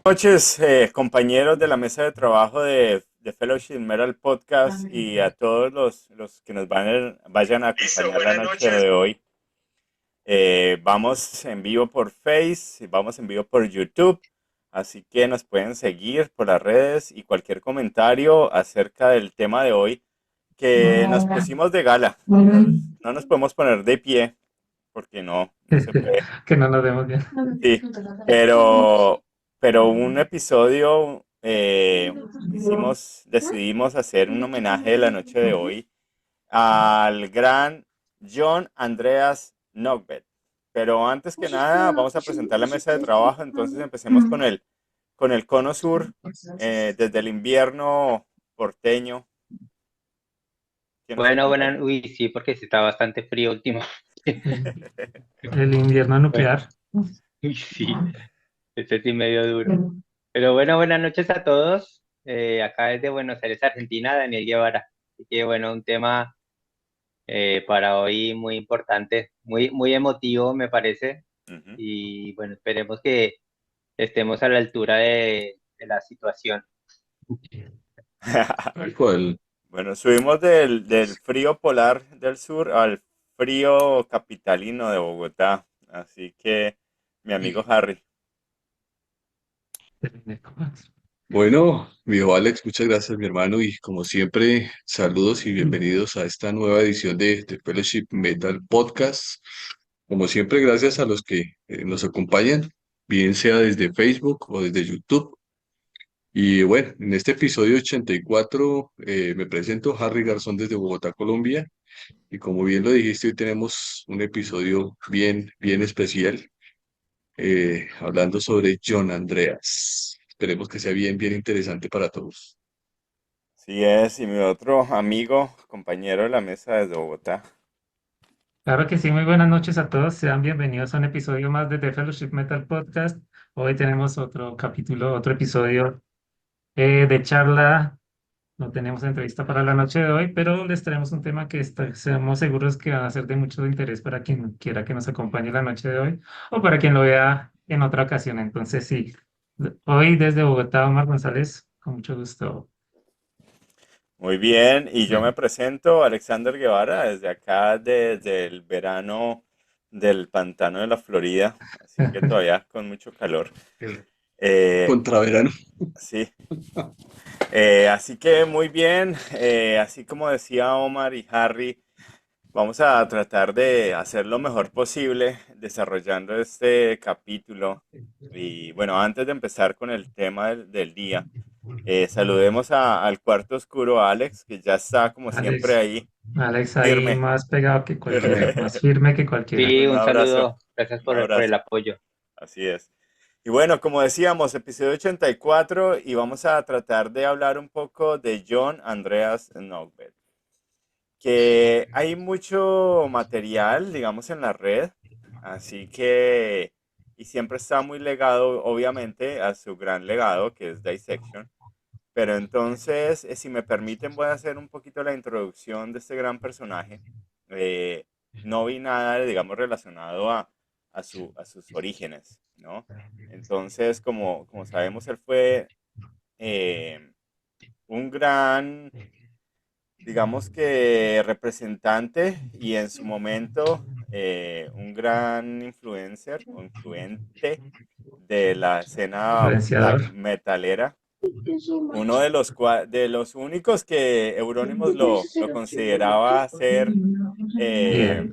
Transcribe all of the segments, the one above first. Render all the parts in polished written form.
Noches, compañeros de la mesa de trabajo de Fellowship Metal Podcast y a todos los que nos vayan a Listo, acompañar la buenas noche noches. de hoy. Vamos en vivo por Face, vamos en vivo por YouTube, así que nos pueden seguir por las redes y cualquier comentario acerca del tema de hoy, que nos pusimos de gala. No nos podemos poner de pie porque no se puede. Que no nos vemos bien. Sí, pero un episodio decidimos hacer un homenaje de la noche de hoy al gran John Andreas Nogbet. Pero antes que nada, vamos a presentar la mesa de trabajo. Entonces empecemos con el cono sur, desde el invierno porteño. ¿Quién nos Bueno, acompaña? uy, sí, porque sí está bastante frío último. El invierno Bueno, nuclear. uy, sí, este sí medio duro. Pero bueno, buenas noches a todos. Acá desde Buenos Aires, Argentina, Daniel Guevara. Así que bueno, un tema para hoy muy importante, muy emotivo me parece. Ujú. Y bueno, esperemos que estemos a la altura de la situación. Tal cual. Bueno, subimos del frío polar del sur al frío capitalino de Bogotá. Así que, mi amigo Harry. Bueno, viejo Alex, muchas gracias, mi hermano, y como siempre, saludos y bienvenidos a esta nueva edición de Fellowship Metal Podcast. Como siempre, gracias a los que nos acompañan, bien sea desde Facebook o desde YouTube. Y bueno, en este episodio 84 me presento Harry Garzón desde Bogotá, Colombia. Y como bien lo dijiste, hoy tenemos un episodio bien especial, hablando sobre John Andreas. Esperemos que sea bien interesante para todos. Sí es, y mi otro amigo, compañero de la mesa desde Bogotá. Claro que sí, muy buenas noches a todos. Sean bienvenidos a un episodio más de The Fellowship Metal Podcast. Hoy tenemos otro capítulo, otro episodio de charla. No tenemos entrevista para la noche de hoy, pero les traemos un tema que estamos seguros que van a ser de mucho interés para quien quiera que nos acompañe la noche de hoy o para quien lo vea en otra ocasión. Entonces, sí, hoy desde Bogotá, Omar González, con mucho gusto. Muy bien, y yo me presento, Alexander Guevara, desde acá, desde el verano del pantano de la Florida, así que todavía con mucho calor. Eh, Contraverano. sí, así que muy bien, así como decía Omar y Harry, vamos a tratar de hacer lo mejor posible desarrollando este capítulo. Y bueno, antes de empezar con el tema del día, saludemos al cuarto oscuro, a Alex, que ya está como siempre Alex, ahí, Alex ahí firme. más pegado que cualquiera, más firme que cualquiera. Sí, Un un abrazo, saludo. Gracias un por el abrazo. apoyo. Así es. Y bueno, como decíamos, episodio 84 y vamos a tratar de hablar un poco de John Andreas Nogbert, que hay mucho material, digamos, en la red, así que, y siempre está muy legado, obviamente, a su gran legado, que es Dissection. Pero entonces, si me permiten, voy a hacer un poquito la introducción de este gran personaje. Eh, no vi nada, digamos, relacionado a sus orígenes, ¿no? Entonces, como sabemos, él fue eh, un gran, digamos que representante y en su momento un gran influencer o influente de la escena black Influenciador. metalera. Uno de los únicos que Euronymous lo consideraba ser, eh,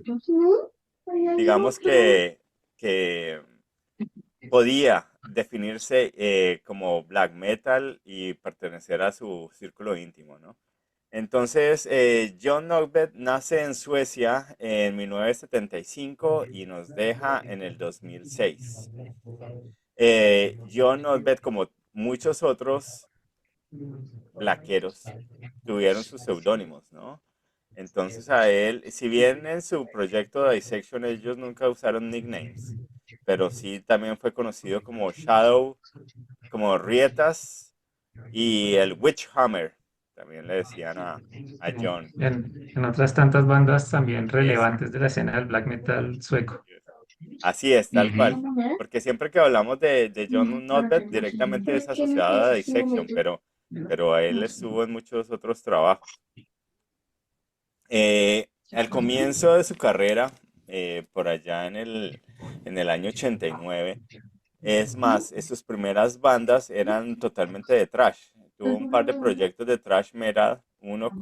Bien. digamos que podía definirse como black metal y pertenecer a su círculo íntimo, ¿no? Entonces, John Nogbert nace en Suecia en 1975 y nos deja en el 2006. John Nogbert, como muchos otros blaqueros, tuvieron sus seudónimos, ¿no? Entonces a él, si bien en su proyecto de Dissection ellos nunca usaron nicknames, pero sí también fue conocido como Shadow, como Rietas y el Witch Hammer, también le decían a John. En otras tantas bandas también Yes, relevantes de la escena del black metal sueco. yes. Así es, tal cual. Ujú. Porque siempre que hablamos de John Notbet, directamente es asociada a Dissection, pero él estuvo en muchos otros trabajos. Al comienzo de su carrera, por allá en el año 89, es más, sus primeras bandas eran totalmente de thrash. Tuvo un par de proyectos de thrash metal, uno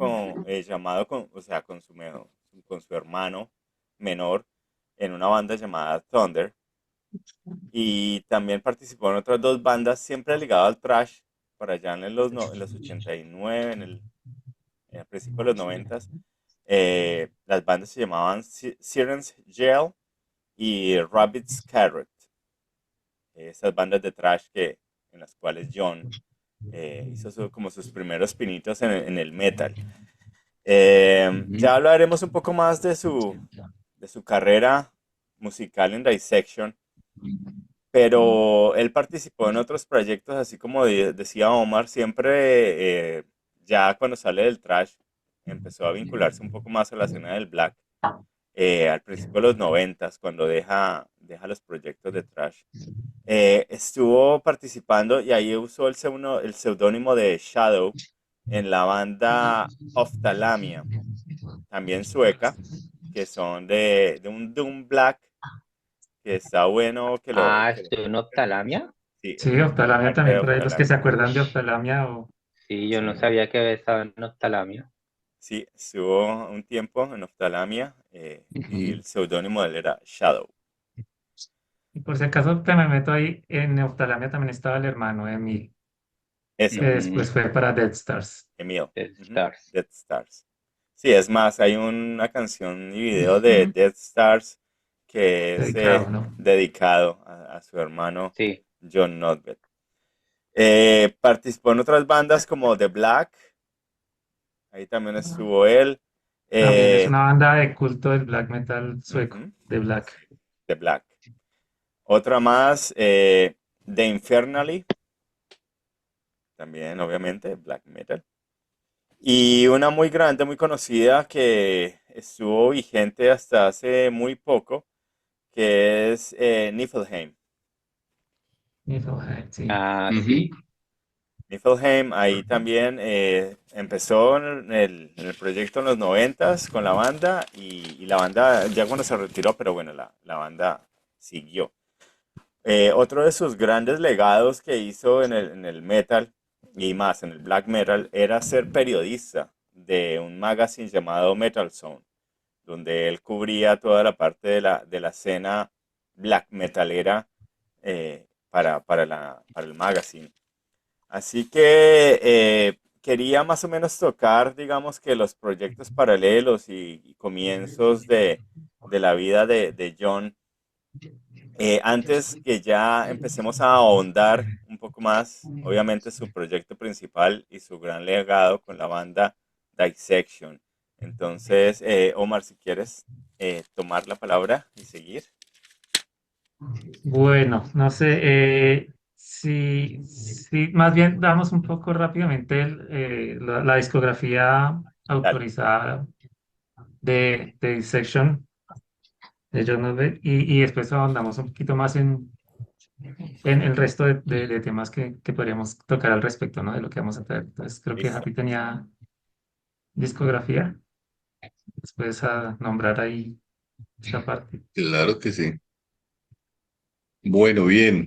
llamado o sea, con su hermano menor en una banda llamada Thunder. Y también participó en otras dos bandas, siempre ligado al thrash, por allá en los 89, a principios de los 90. Las bandas se llamaban Siren's Jail y Rabbit's Carrot. Esas bandas de thrash en las cuales John hizo como sus primeros pinitos en el metal. Ya Ujú. hablaremos un poco más de su carrera musical en Dissection, pero él participó en otros proyectos, así como decía Omar, siempre ya cuando sale del thrash empezó a vincularse un poco más a la escena del black, al principio de los 90, cuando deja los proyectos de thrash. Estuvo participando y ahí usó el seudónimo de Shadow en la banda Ophthalmia, también sueca, que son de un Doom Black que está bueno que lo... Ah, que lo- estoy en Optalamia. Sí, Sí, el Oftalamia arte de también, por ahí los que se Ophthalmia. acuerdan de Oftalamia o Sí, yo no Sí, sabía que había estado en Optalamia. sí, estuvo un tiempo en Ophthalmia y Ujú. el seudónimo de él era Shadow. y por si acaso que me meto ahí, en Oftalamia también estaba el hermano Emil, que Eso, Ujú. después fue para Dead Stars. Emil. Death Ujú, Stars. Dead Stars. Sí, es más, hay una canción y video de Dead Stars que es Dedicado, ¿no? dedicado a su hermano Sí. John Notbet. Participó en otras bandas como The Black, ahí también estuvo él. También es Eh, una banda de culto del black metal sueco, ujú, de Black. sí, The Black. Otra más, The Infernally, también obviamente, black metal. Y una muy grande, muy conocida que estuvo vigente hasta hace muy poco, que es Niflheim. Niflheim, sí. Ah, Ujú. sí. Niflheim ahí también empezó en el proyecto en los 90 con la banda y la banda ya cuando se retiró, pero bueno, la banda siguió. Otro de sus grandes legados que hizo en el metal y más en el black metal era ser periodista de un magazine llamado Metal Zone, donde él cubría toda la parte de la escena black metalera para el magazine. Así que quería más o menos tocar, digamos que los proyectos paralelos y comienzos de la vida de John, antes que ya empecemos a ahondar un poco más, obviamente su proyecto principal y su gran legado con la banda Dissection. Entonces, Omar, si quieres tomar la palabra y seguir. Bueno, no sé, si más bien damos un poco rápidamente la discografía Dale, autorizada de Dissection de John Novet y después ahondamos un poquito más en el resto de temas que podríamos tocar al respecto, ¿no? De lo que vamos a traer. Entonces, creo que listo. Happy tenía discografía, después a nombrar ahí esta parte. Claro que sí. Bueno, bien.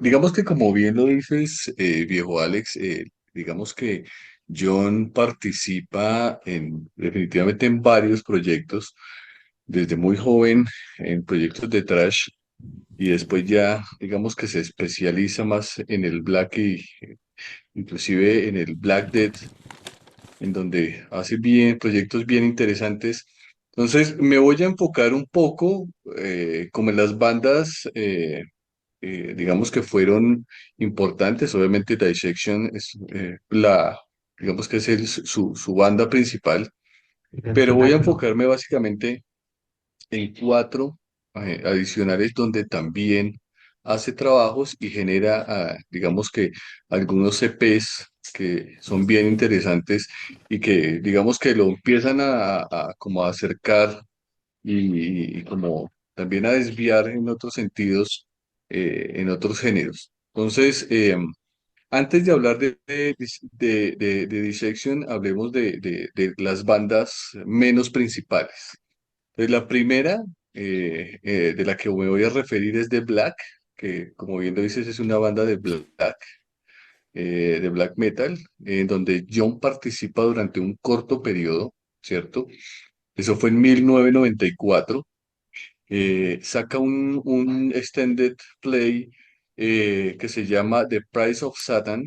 Digamos que como bien lo dices, viejo Alex, digamos que John participa definitivamente en varios proyectos, desde muy joven en proyectos de thrash y después ya, digamos que se especializa más en el black y inclusive en el black death, en donde hace bien proyectos bien interesantes. Entonces, me voy a enfocar un poco como en las bandas digamos que fueron importantes. Obviamente Dissection es digamos que es su banda principal, El pero voy a pináculo. enfocarme básicamente en cuatro adicionales donde también hace trabajos y genera, digamos que algunos CPs que son bien interesantes y digamos que lo empiezan como a acercar y como también a desviar en otros sentidos, en otros géneros. Entonces, antes de hablar de Dissection, hablemos de las bandas menos principales. Entonces, la primera de la que me voy a referir es The Black, que como bien lo dices es una banda de black metal, en donde John participa durante un corto periodo, ¿cierto? Eso fue en 1994. Saca un extended play que se llama The Price of Satan,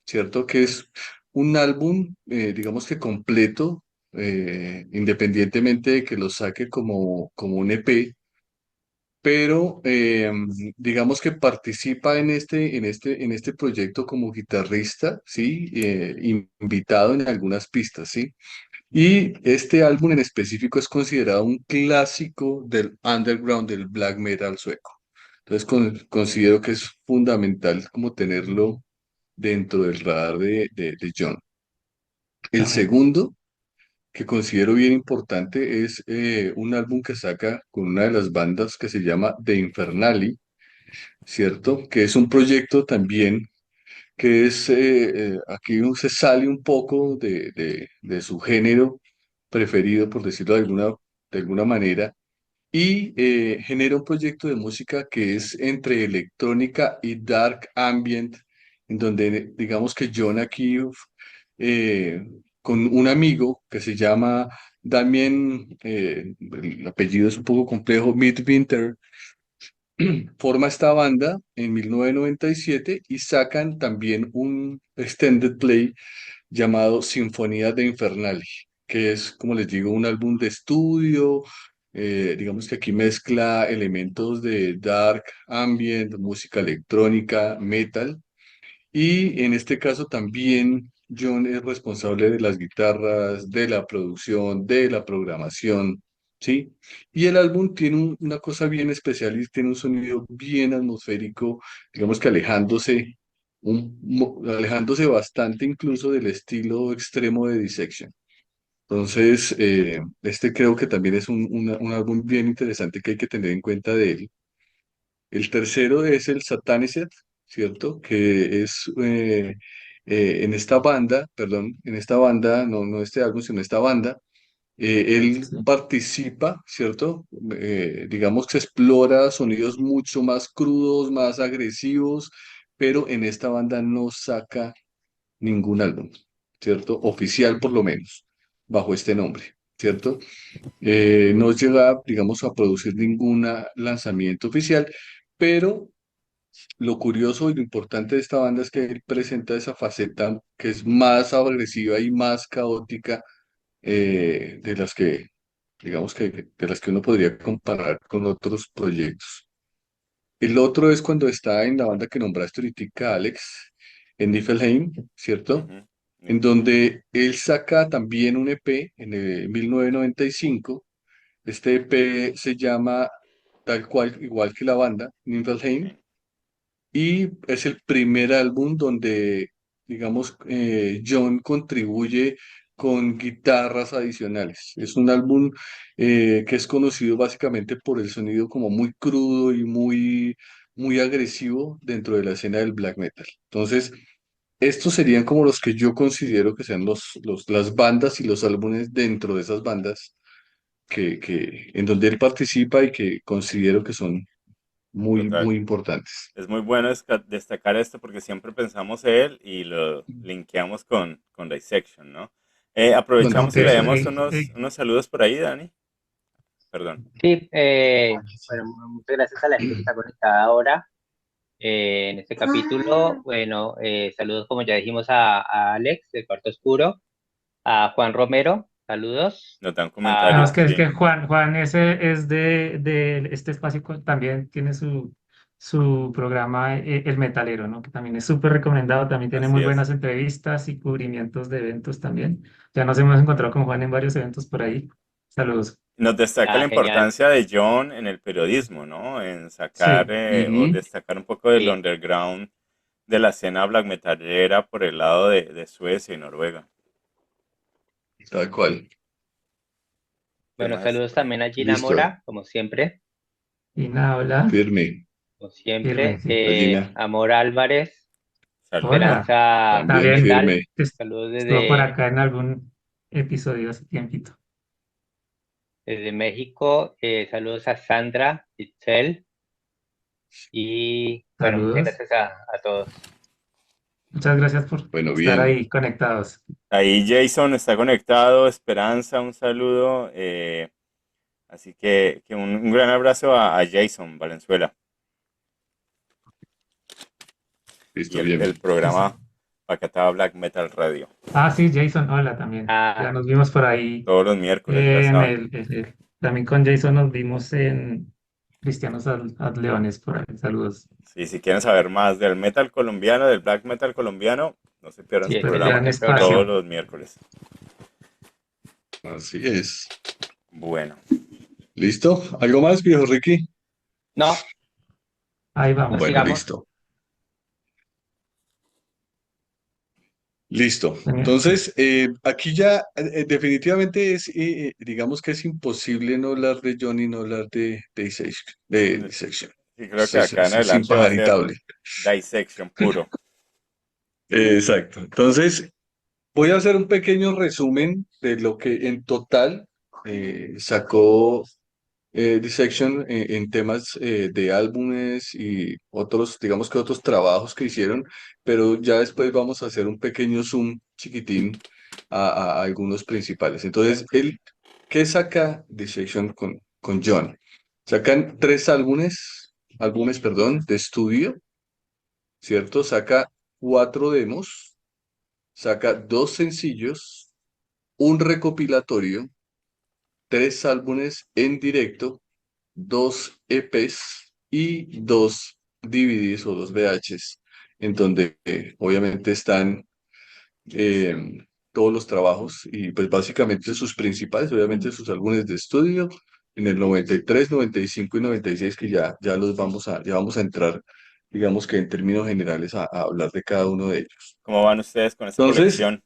¿cierto? Que es un álbum, digamos que completo, independientemente de que lo saque como un EP, pero digamos que participa en este proyecto como guitarrista, ¿sí? Invitado en algunas pistas, ¿sí? Y este álbum en específico es considerado un clásico del underground del black metal sueco. Entonces considero que es fundamental como tenerlo dentro del radar de John. El También. segundo que considero bien importante es un álbum que saca con una de las bandas que se llama The Infernali, ¿cierto? Que es un proyecto también que es, aquí se sale un poco de su género preferido, por decirlo de alguna manera, y genera un proyecto de música que es entre electrónica y dark ambient, en donde digamos que John aquí, eh, con un amigo que se llama Damien, el apellido es un poco complejo, Midwinter, forma esta banda en 1997 y sacan también un extended play llamado Sinfonía de Infernali, que es, como les digo, un álbum de estudio. Digamos que aquí mezcla elementos de dark ambient, música electrónica, metal, y en este caso también John es responsable de las guitarras, de la producción, de la programación, ¿sí? Y el álbum tiene una cosa bien especial y tiene un sonido bien atmosférico, digamos que alejándose bastante incluso del estilo extremo de Dissection. Entonces, este creo que también es un álbum bien interesante que hay que tener en cuenta de él. El tercero es el Satanicet, ¿cierto? Que es en esta banda, perdón, en esta banda, no este álbum, sino esta banda, él Sí. participa, ¿cierto? Digamos que explora sonidos mucho más crudos, más agresivos, pero en esta banda no saca ningún álbum, ¿cierto? Oficial por lo menos, bajo este nombre, ¿cierto? No llega, digamos, a producir ningún lanzamiento oficial, pero lo curioso y lo importante de esta banda es que él presenta esa faceta que es más agresiva y más caótica, de las que, digamos que, de las que uno podría comparar con otros proyectos. El otro es cuando está en la banda que nombraste ahorita, Alex, en Niflheim, ¿cierto? Ujú. En Niflheim. donde él saca también un EP en el 1995. Este EP se llama tal cual, igual que la banda, Niflheim, Sí. y es el primer álbum donde, digamos, John contribuye con guitarras adicionales. Es un álbum que es conocido básicamente por el sonido como muy crudo y muy agresivo dentro de la escena del black metal. Entonces, estos serían como los que yo considero que sean las bandas y los álbumes dentro de esas bandas en donde él participa y que considero que son muy, Total. muy importantes. Es muy bueno destacar esto porque siempre pensamos en él y lo linkeamos con Dissection, ¿no? Con Aprovechamos y le Eso, damos unos saludos por ahí, Dani. Perdón. Sí, bueno, muchas gracias a la gente que está conectada ahora en este capítulo. Bueno, saludos como ya dijimos a Alex de Cuarto Oscuro, a Juan Romero, saludos. Nos dan no, comentarios, es sí. que Juan ese es de este espacio, también tiene su programa, El Metalero, ¿no? Que también es súper recomendado, también tiene muy Así es. buenas entrevistas y cubrimientos de eventos también. Ya nos hemos encontrado con Juan en varios eventos por ahí. Saludos. Nos destaca la Ah, genial. importancia de John en el periodismo, ¿no? En sacar Sí, o Ujú. destacar un poco del Sí. underground de la escena black metalera por el lado de Suecia y Noruega. Tal cual. ¿Qué Bueno, más está saludos por ahí? también a Gina Listo. Mora, como siempre. Ina, hola. Firme. Como Firme, siempre. sí. Gallina, Amor Álvarez, Saludos. Hola. Esperanza también También Leal, firme. saludos estuvo por desde, acá en algún episodio hace tiempito. desde México. Saludos a Sandra, Itzel, y bueno, muchas Saludos. gracias a todos. Muchas gracias por Bueno, estar bien. ahí conectados. Ahí Jason está conectado, Esperanza, un saludo. Así que un gran abrazo a Jason Valenzuela y Listo, el bien. Sí, sí. programa Pacataba Black Metal Radio. Ah, sí, Jason, hola también. Ya Ah, nos vimos por ahí Todos los miércoles, ya en saben. también con Jason nos vimos en Cristianos ad Leones por ahí. Saludos. Sí, si quieren saber más del metal colombiano, del black metal colombiano, no se pierdan sí, su ese es Este el programa gran buen todos programa. espacio. los miércoles. Así es. Bueno, ¿Listo? ¿Algo más, viejo Ricky? No, Ahí no vamos. Bueno, sigamos. listo. Listo. Genial. Entonces, aquí ya definitivamente es, digamos que es imposible no hablar de Johnny, no hablar de Dissection. De Dissection. sí creo que acá en Es adelante va a ser impajaritable. dissection puro. Exacto. Entonces, voy a hacer un pequeño resumen de lo que en total sacó Dissection en temas de álbumes y otros, digamos que otros trabajos que hicieron, pero ya después vamos a hacer un pequeño zoom chiquitín a algunos principales. Entonces, ¿qué saca Dissection con John? Sacan tres álbumes, perdón, de estudio, ¿cierto? Saca cuatro demos, saca dos sencillos, un recopilatorio, tres álbumes en directo, dos EPs y dos DVDs o dos VHs, en donde obviamente están eh, todos los trabajos y pues básicamente sus principales, obviamente sus álbumes de estudio en el 93, 95 y 96 que ya vamos a entrar, digamos que en términos generales a hablar de cada uno de ellos. ¿Cómo van ustedes con esta Entonces, colección?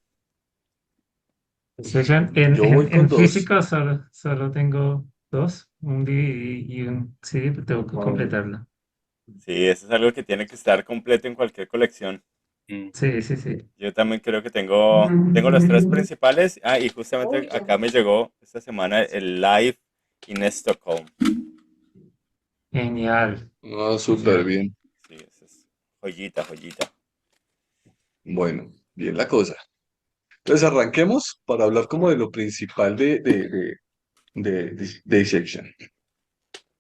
PlayStation, yo voy con en dos. físico solo tengo dos, un DVD y un CD, pero tengo que completarlo. Sí, eso es algo que tiene que estar completo en cualquier colección. Mm. Sí, sí, sí. Yo también creo que tengo los tres principales. Ah, y justamente acá me llegó esta semana el Live in Stockholm. Genial, Ah, súper genial. bien. Sí, eso es joyita, joyita. Bueno, bien la cosa. Entonces arranquemos para hablar como de lo principal de Dissection.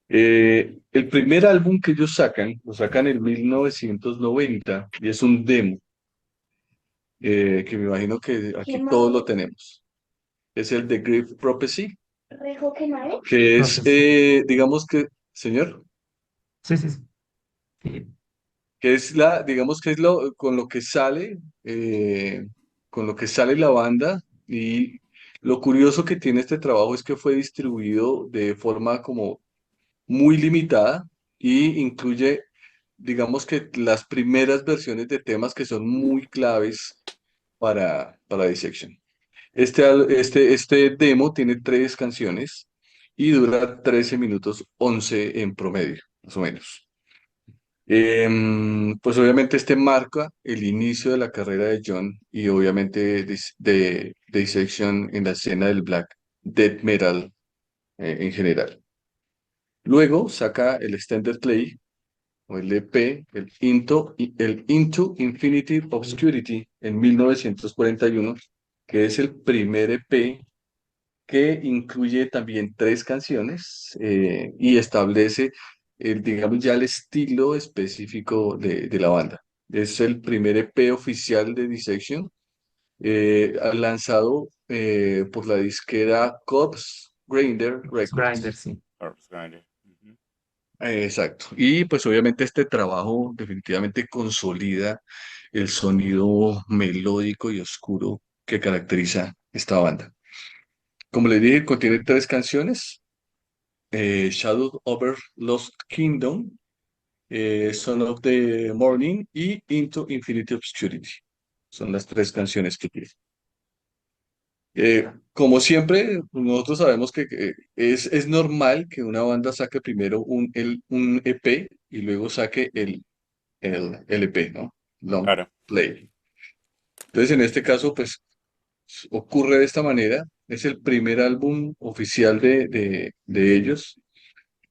El primer álbum que ellos sacan, lo sacan en 1990 y es un demo, que me imagino que aquí todos lo tenemos. Es el de Grief Prophecy, que es, Prophecy. digamos que, señor, Sí, sí, sí. Sí, que es digamos que es con lo que sale, con lo que sale la banda y lo curioso que tiene este trabajo es que fue distribuido de forma como muy limitada y incluye, digamos que las primeras versiones de temas que son muy claves para Dissection. Este demo tiene tres canciones y dura 13 minutos 11 en promedio, más o menos. Pues obviamente este marca el inicio de la carrera de John y obviamente de Dissection en la escena del black death metal en general. Luego saca el extended play o el EP, el Into Infinity Obscurity en 1941, que es el primer EP que incluye también tres canciones y establece, digamos, ya el estilo específico de la banda. Es el primer EP oficial de Dissection, lanzado por la disquera Corpse Grinder Grinder, Records. sí. Corpse Grinder. Ujú. Exacto. Y pues obviamente este trabajo definitivamente consolida el sonido melódico y oscuro que caracteriza esta banda. Como les dije, contiene tres canciones: Shadow over Lost Kingdom, Son of the Morning y Into Infinite Obscurity. Son las tres canciones que tiene. Como siempre, nosotros sabemos que es normal que una banda saque primero un EP y luego saque el LP, ¿no? Long Claro, Play. Entonces, en este caso, pues ocurre de esta manera. Es el primer álbum oficial de ellos,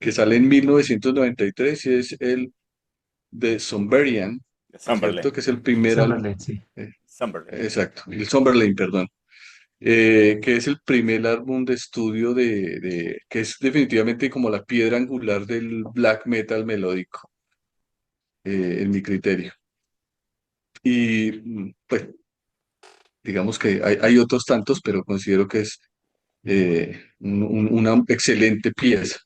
que sale en 1993 y es el de Somberian, de ¿cierto? Summerlin. Que es el primer álbum. Summerlin, sí. Summerlin. Exacto, el Summerlin, perdón. Que es el primer álbum de estudio que es definitivamente como la piedra angular del black metal melódico, en mi criterio. Y pues digamos que hay otros tantos, pero considero que es una excelente pieza.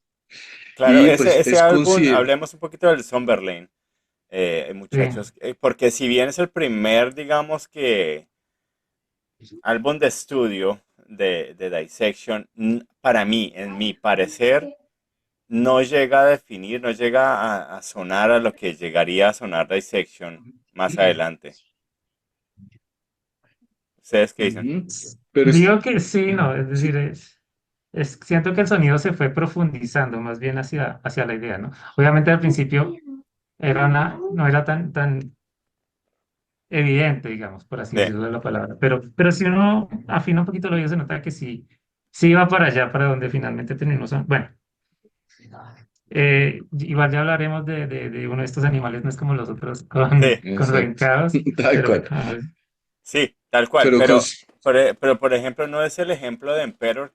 Claro, Y ese, pues ese álbum, hablemos un poquito del Summerlin, Sí, muchachos, porque si bien es el primer, digamos que, álbum de estudio de Dissection, para mí, en mi parecer, no llega a definir, no llega a sonar a lo que llegaría a sonar Dissection más adelante. ¿Ustedes qué dicen? Ujú. Pero digo que sí, no, es sí, decir, siento que el sonido se fue profundizando más bien hacia la idea, ¿no? Obviamente al principio no era tan evidente, digamos, por así Sí, decirlo la palabra, pero si uno afina un poquito el oído se nota que sí iba para allá, para donde finalmente terminó. Bueno, igual ya hablaremos de uno de estos animales, no es como los otros sí, con exacto, Reencados, tal pero cual. bueno, a ver. sí, tal cual, Pero con, pero por ejemplo, no es el ejemplo de Emperor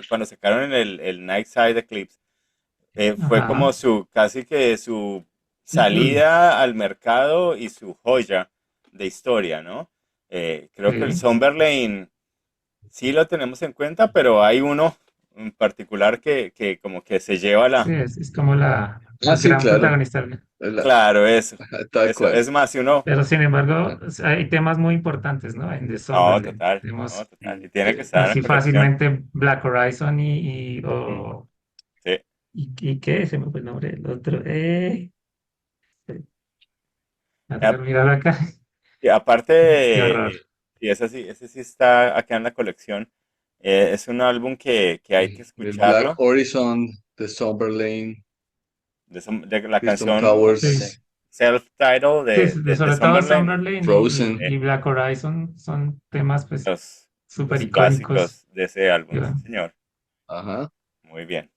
cuando sacaron el Night Side Eclipse, fue como Ajá, casi que su salida al mercado y su joya de historia, ¿no? Creo que el sí, Summerlane sí lo tenemos en cuenta, pero hay uno en particular que como que se lleva sí, es como el sí, gran claro, protagonista. Claro, eso, tal eso. cual. Es más, si uno, Pero sin Ah, embargo, o sea, hay temas muy importantes, ¿no? En The no, Summerland. total, no, Tenemos total, y tiene que estar en la así colección, fácilmente Black Horizon sí. y ¿qué? Se me fue el nombre del otro. Me va a Y, a- tocar mirarlo acá. y Qué horror. aparte, y ese sí está acá en la colección, es un álbum que hay que el Black escucharlo, Horizon, The Summerlane, de la Distant canción Sí, Towers, self-title sí, de sobre todo Summerlin, Summerlin Frozen. y Black Horizon son temas pues los, súper los icónicos. clásicos de ese álbum, sí, Yo- señor. Ajá. Muy bien.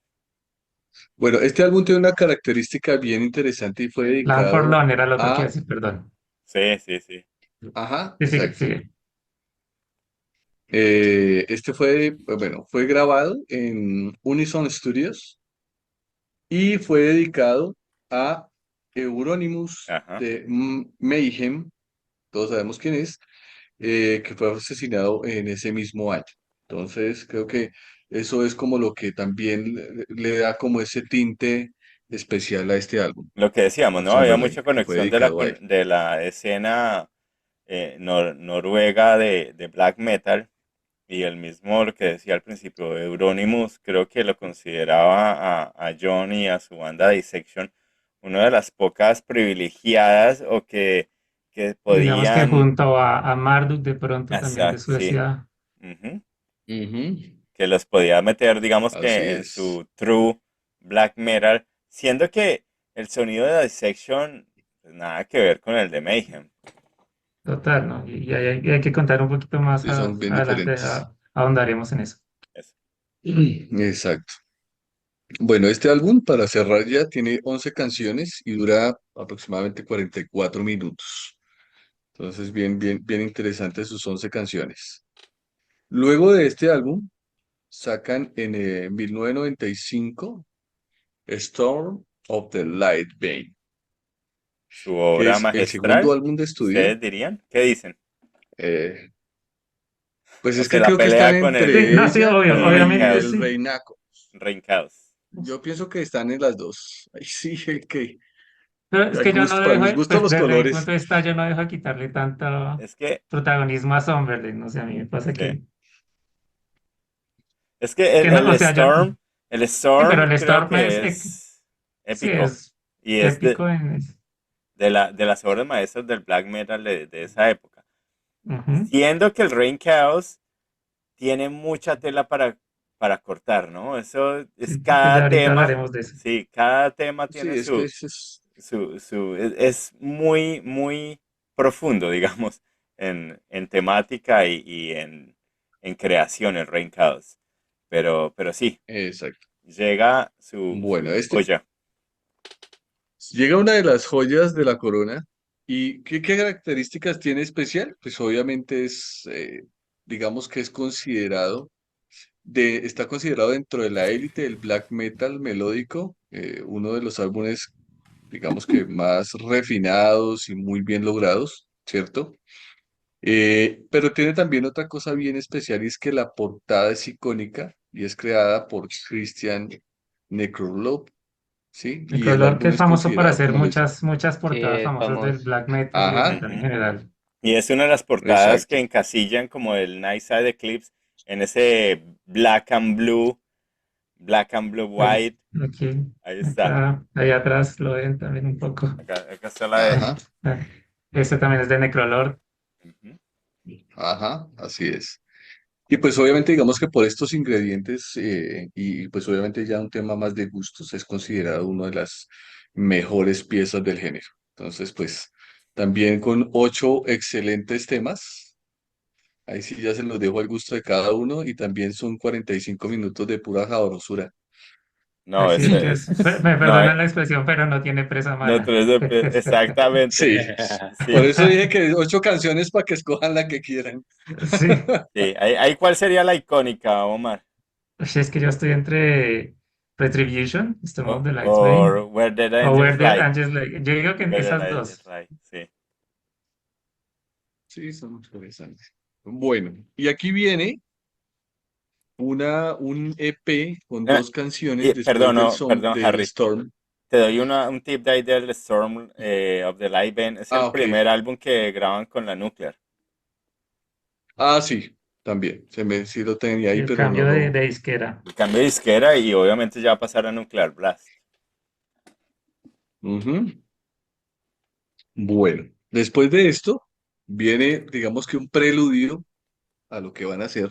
Bueno, este álbum tiene una característica bien interesante y fue Land dedicado Forlorn era el otro que iba a a... decir, perdón. Sí, sí, sí. Ajá, Sí, sí, exacto. sí. Este fue grabado en Unison Studios y fue dedicado a Euronymous Ajá. de Mayhem, todos sabemos quién es, que fue asesinado en ese mismo año. Entonces, creo que eso es como lo que también le da como ese tinte especial a este álbum, Lo que decíamos, al ¿no? Había Summerlane, mucha que fue conexión dedicado a él. de la escena noruega de black metal y el mismo, lo que decía al principio, Euronymous, creo que lo consideraba a John y a su banda Dissection una de las pocas privilegiadas o que Digamos que podían, junto a Marduk de pronto también de exacto, sí, Suecia. ujú, Ujú, que los podía meter, digamos así que en es. su true black metal, siendo que el sonido de Dissection, pues, nada que ver con el de Mayhem. Total, ¿no? Y hay que contar un poquito más Sí, son bien adelante, diferentes. ahondaremos en eso. Eso. Exacto. Bueno, este álbum, para cerrar ya, tiene 11 canciones y dura aproximadamente 44 minutos. Entonces, bien interesante sus 11 canciones. Luego de este álbum, sacan en 1995 Storm of the Light Bane, Su que obra es el segundo magistral, álbum de estudio. ¿ustedes dirían? ¿Qué dicen? Eh, pues ¿O es se que la creo que están pelea con Sí, entre no, sí, ella con obvio, el Rain y obviamente el Chaos? sí. Reinaco. Rain Chaos. Yo pienso que están en las dos. Ay, sí, que Pero es que yo no para dejo, mis gustos pues los desde mi colores. punto de vista, yo no dejo de quitarle tanto Es que, protagonismo a Summerlin. O sea, a mí me pasa sí. que, Es que que no, o sea, yo, El sí, pero Storm el creo Storm que es sí, épico. es Y es épico de las obras maestras del black metal de esa época. ujú. Siendo que el Rain Chaos tiene mucha tela para cortar, ¿no? Eso es Sí, que ya cada ahorita tema, hablaremos de eso. sí, cada tema Sí, tiene es que es muy, muy profundo, digamos, en temática y en creación, el Rain Chaos. Pero sí, exacto. llega Bueno, su joya. llega una de las joyas de la corona. ¿Y qué características tiene especial? Pues obviamente digamos que está considerado dentro de la élite del black metal melódico, uno de los álbumes, digamos que más refinados y muy bien logrados, ¿cierto? Pero tiene también otra cosa bien especial y es que la portada es icónica y es creada por Christian Necrolove, ¿sí? El Y el color que álbum es es famoso por considerado, hacer como les... muchas Sí, portadas es famosas del famoso. black metal y del Ajá, metal en Ujú. general. Y es una de las portadas que exacto. encasillan como el Night Side Eclipse en ese black and blue El- white. Aquí, Ahí está. acá, ahí atrás lo ven también un poco. Acá está la de. Ajá, Ah, este también es de Necrolord. Ujú. ajá, así es. Y pues obviamente digamos que por estos ingredientes y pues obviamente ya un tema más de gustos es considerado una de las mejores piezas del género. Entonces pues también con 8 excelentes temas, ahí sí ya se los dejo al gusto de cada uno y también son 45 minutos de pura sabrosura. No, Así es que me no, perdonan la expresión, pero no tiene presa no, mala. exactamente. Sí, por Sí, eso dije que 8 canciones para que escojan la que quieran. Sí, sí. Ahí ¿cuál sería la icónica, Omar? Ush, es que yo estoy entre Retribution, Storm of the Light's Bane, Or Where Did o Angels Where the Lie? Angels Lay. Yo digo que Where Did esas Angels dos. Lie, sí. Sí, son muy interesantes. Bueno, y aquí viene un EP con Eh, 2 canciones después Perdón, no, perdón, del Harry. Storm. Te doy un tip de ahí del Storm of the Light Band. Es el Ah, ok. primer álbum que graban con la Nuclear. Ah, sí, también. Sí lo tenía Y ahí, el pero no cambio lo. de disquera. El cambio de disquera y obviamente ya va a pasar a Nuclear Blast. Ujú. Bueno, después de esto viene, digamos que un preludio a lo que van a hacer.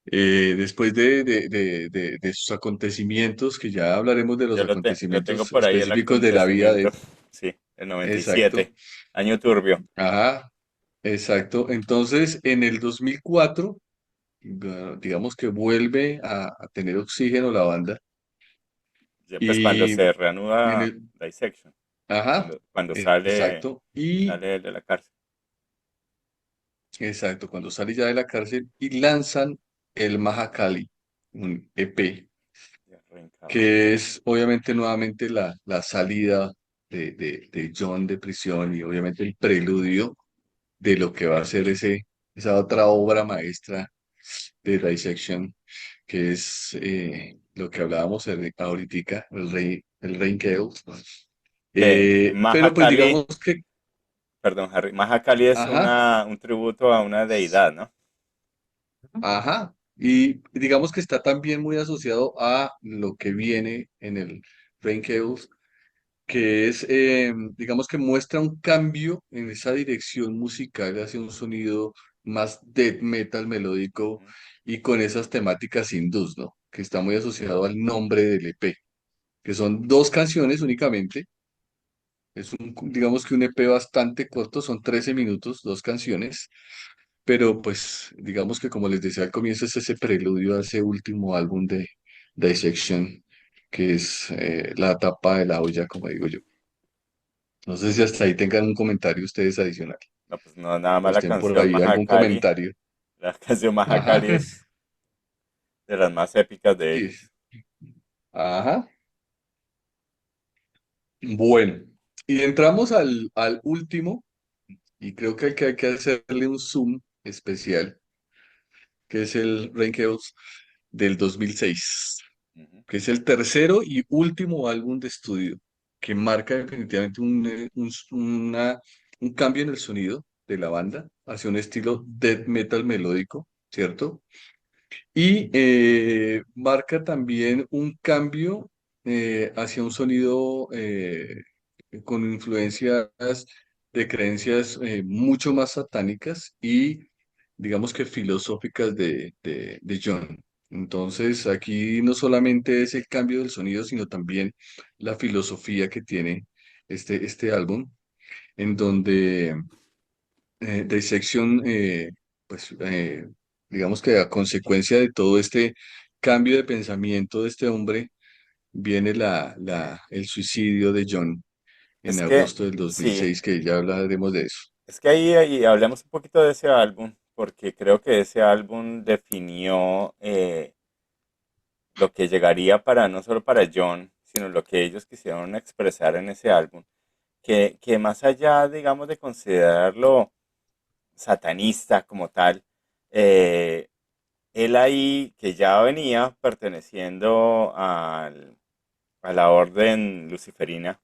Después de sus acontecimientos, que ya hablaremos de los Lo tengo acontecimientos por ahí el específicos de la vida de acontecimiento. él. Sí, el Exacto. 97. Año turbio. Ajá, exacto. Entonces, en el 2004, digamos que vuelve a tener oxígeno la banda. Ya, pues cuando Y se en reanuda el, Dissection. ajá, Cuando sale, exacto. Y sale de la cárcel. exacto, cuando sale ya de la cárcel y lanzan el Mahakali, un EP, Ya, Reencarna. que es obviamente nuevamente la salida de John de prisión y obviamente el preludio de lo que va a ser esa otra obra maestra de Dissection, que es lo que hablábamos ahorita, el Rey Chaos. Que Pero pues Mahakali, digamos que, perdón, Harry, Mahakali es ajá, un tributo a una deidad, ¿no? ajá, y digamos que está también muy asociado a lo que viene en el Rey Chaos, que es, digamos que muestra un cambio en esa dirección musical hacia un sonido más death metal melódico Ujú. y con esas temáticas hindús, ¿no? Que está muy asociado al nombre del EP, que son 2 canciones únicamente. Es digamos que un EP bastante corto, son 13 minutos, 2 canciones, pero pues digamos que como les decía al comienzo es ese preludio a ese último álbum de Dissection, que es la tapa de la olla, como digo yo. No sé si hasta ahí tengan un comentario ustedes adicional No, pues no, nada o más la estén por canción ahí algún Mahakali. comentario. La canción No, Mahakali pues, es de las más épicas de Sí. ellos. Ajá. Bueno, y entramos al último, y creo que hay que hacerle un zoom especial, que es el Rankeos del 2006, Ujú. que es el tercero y último álbum de estudio, que marca definitivamente un cambio en el sonido de la banda hacia un estilo death metal melódico, ¿cierto? Y marca también un cambio hacia un sonido con influencias de creencias mucho más satánicas y digamos que filosóficas de John. Entonces, aquí no solamente es el cambio del sonido, sino también la filosofía que tiene este álbum, en donde Dissection, pues, digamos que a consecuencia de todo este cambio de pensamiento de este hombre, viene el suicidio de John en Es que, agosto del sí, 2006, que ya hablaremos de eso. es que ahí hablemos un poquito de ese álbum, porque creo que ese álbum definió lo que llegaría para, no solo para John, sino lo que ellos quisieron expresar en ese álbum, que más allá, digamos, de considerarlo satanista como tal, eh, él ahí, que ya venía perteneciendo a la orden luciferina,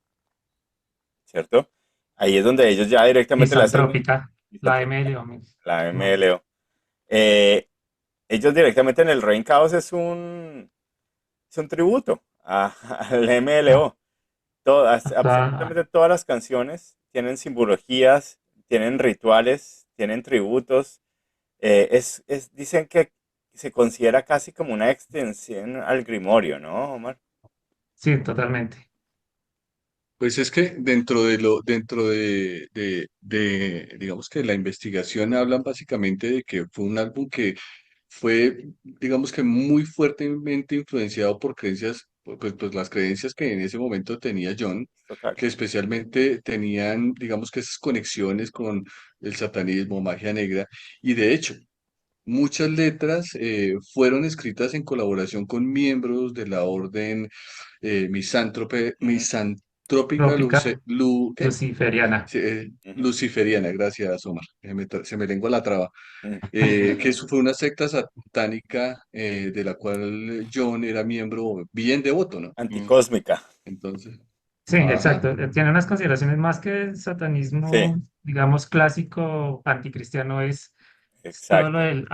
¿cierto? Ahí es donde ellos ya directamente le hacen Misantrópica, la MLO. la No, MLO. Eh, ellos directamente en el Reign Chaos es un tributo al ah, MLO. Todas, ah, absolutamente todas las canciones tienen simbologías, tienen rituales, tienen tributos. Dicen que se considera casi como una extensión al Grimorio, ¿no, Omar? sí, totalmente. Pues es que dentro de, digamos que la investigación hablan básicamente de que fue un álbum que fue, digamos que muy fuertemente influenciado por creencias, pues las creencias que en ese momento tenía John, Total. que especialmente tenían, digamos que esas conexiones con el satanismo, magia negra, y de hecho, muchas letras fueron escritas en colaboración con miembros de la orden Ujú, misantrópica Trópica, ¿qué? luciferiana. Sí, ujú, luciferiana, gracias, Omar. Se me lengua la traba. ujú. Que eso fue una secta satánica de la cual John era miembro bien devoto, ¿no? Anticósmica. Entonces, Sí, ajá, exacto. Tiene unas consideraciones más que el Sí, satanismo, digamos, clásico anticristiano, es todo lo exacto. del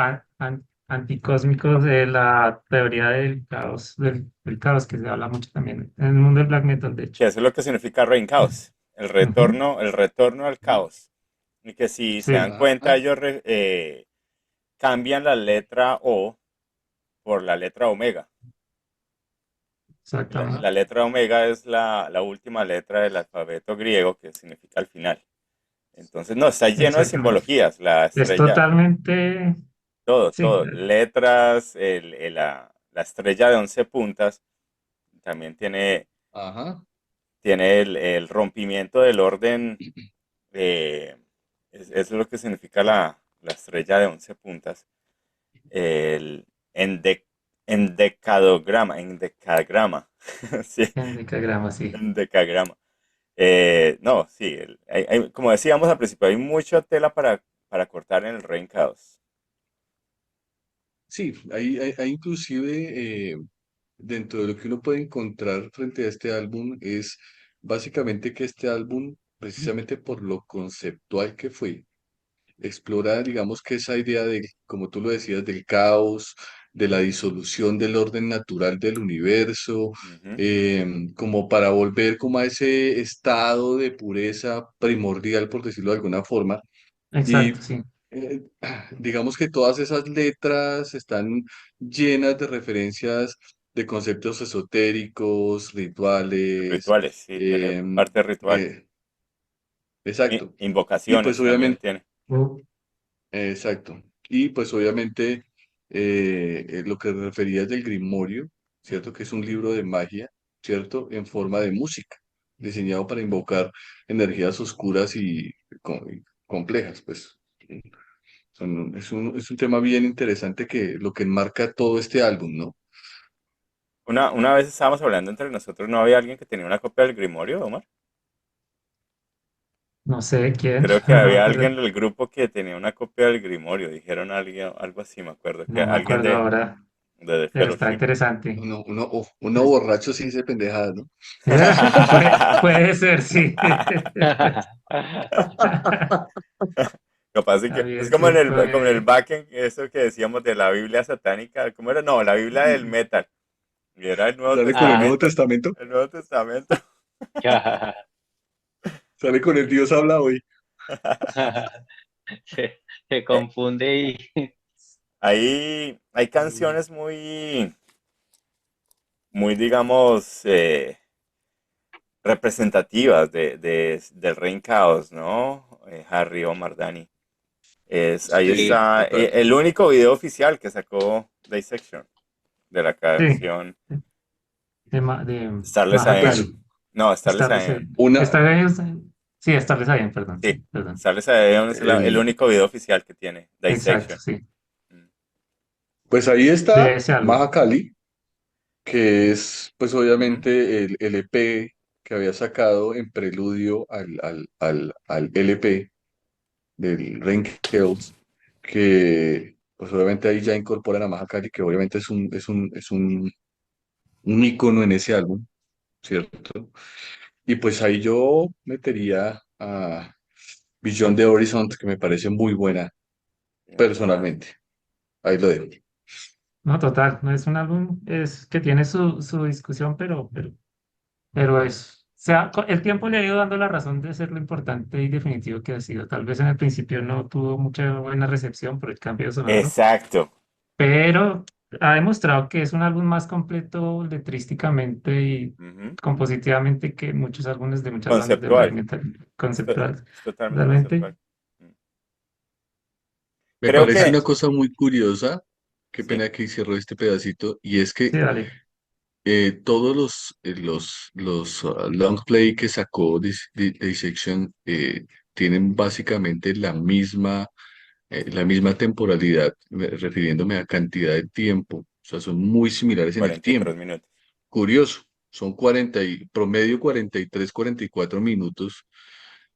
anticósmico de la teoría del caos, del caos que se habla mucho también en el mundo del black metal, de hecho. Que eso es lo que significa Reign Chaos. Ujú. El retorno al caos. Y que si se dan Sí, cuenta, ajá, ellos cambian la letra O por la letra omega. La exactamente. letra omega es la última letra del alfabeto griego que significa el final. Entonces, no, está lleno de Exactamente. simbologías. La Es estrella, totalmente, todo, sí, todo. Letras, la estrella de 11 puntas también ajá. tiene el rompimiento del orden. eh, es lo que significa la estrella de 11 puntas. El ende- endecagrama. Sí, en decagrama, sí. endecagrama. No, sí, como decíamos al principio, hay mucha tela para cortar en el Reign Chaos. Sí, hay inclusive dentro de lo que uno puede encontrar frente a este álbum es básicamente que este álbum, precisamente por lo conceptual que fue, explora, digamos que esa idea de, como tú lo decías, del caos, de la disolución del orden natural del universo, Ujú, como para volver como a ese estado de pureza primordial, por decirlo de alguna forma. Exacto, Y sí. eh, digamos que todas esas letras están llenas de referencias de conceptos esotéricos, rituales, rituales, sí, tiene em, parte ritual. eh, exacto. Y pues Invocaciones también obviamente, tiene. exacto. Y pues obviamente lo que referías del Grimorio, ¿cierto? Que es un libro de magia, ¿cierto? En forma de música, diseñado para invocar energías oscuras y complejas, pues. Es un tema bien interesante que lo que enmarca todo este álbum, ¿no? Una vez estábamos hablando entre nosotros, ¿no había alguien que tenía una copia del Grimorio, Omar? No sé quién, Creo que no me había acuerdo, alguien del grupo que tenía una copia del Grimorio. Dijeron algo así, me acuerdo. Que no me alguien acuerdo ahora, de The pero está Fellowship. interesante. Uno borracho sí dice pendejadas, ¿no? Puede ser, sí. Capaz de Está que es bien, como sí, como en el puede. backend, eso que decíamos de la Biblia satánica. ¿Cómo era? No, la Biblia del metal. Y era el Nuevo Sale con el Nuevo Testamento. Testamento, El Nuevo Testamento. sale con el Dios habla hoy. se confunde y Hay canciones muy, digamos, representativas del Reign Chaos, ¿no? Harry Omar Dani. Ahí sí, está Total. el único video oficial que sacó Dissection de la Sí, canción de Starless Pues AM. Mahakali. No, Starless Starless AM. Alien. una, Starless, sí, Starless Alien, perdón, Sí, sí, perdón. Starless AM es el el, único video oficial que tiene Exacto, Dissection. sí. Mm. pues ahí De está ese álbum. Maha Kali, que es pues Ujú. obviamente el EP que había sacado en preludio al LP del Rain Hills, que pues obviamente ahí ya incorporan a Maha Kali, que obviamente un ícono en ese álbum, ¿cierto? Y pues ahí yo metería a Beyond the Horizon, que me parece muy buena Ah, personalmente. Ahí lo dejo. No, total, no es un álbum, es que tiene su discusión, pero el tiempo le ha ido dando la razón de ser lo importante y definitivo que ha sido. Tal vez en el principio no tuvo mucha buena recepción por el cambio sonoro, exacto. pero ha demostrado que es un álbum más completo letrísticamente y Ujú. compositivamente que muchos álbumes de muchas bandas de heavy Conceptual. metal Es, conceptual. es totalmente Realmente, conceptual. Mm. Me Creo parece que una cosa muy curiosa, qué sí. pena que cierro este pedacito, y es sí, que dale. todos los long play que sacó Dissection tienen básicamente la misma temporalidad, refiriéndome a cantidad de tiempo, o sea, son muy similares en el 43 tiempo. minutos. Curioso, son 40 promedio 43, 44 minutos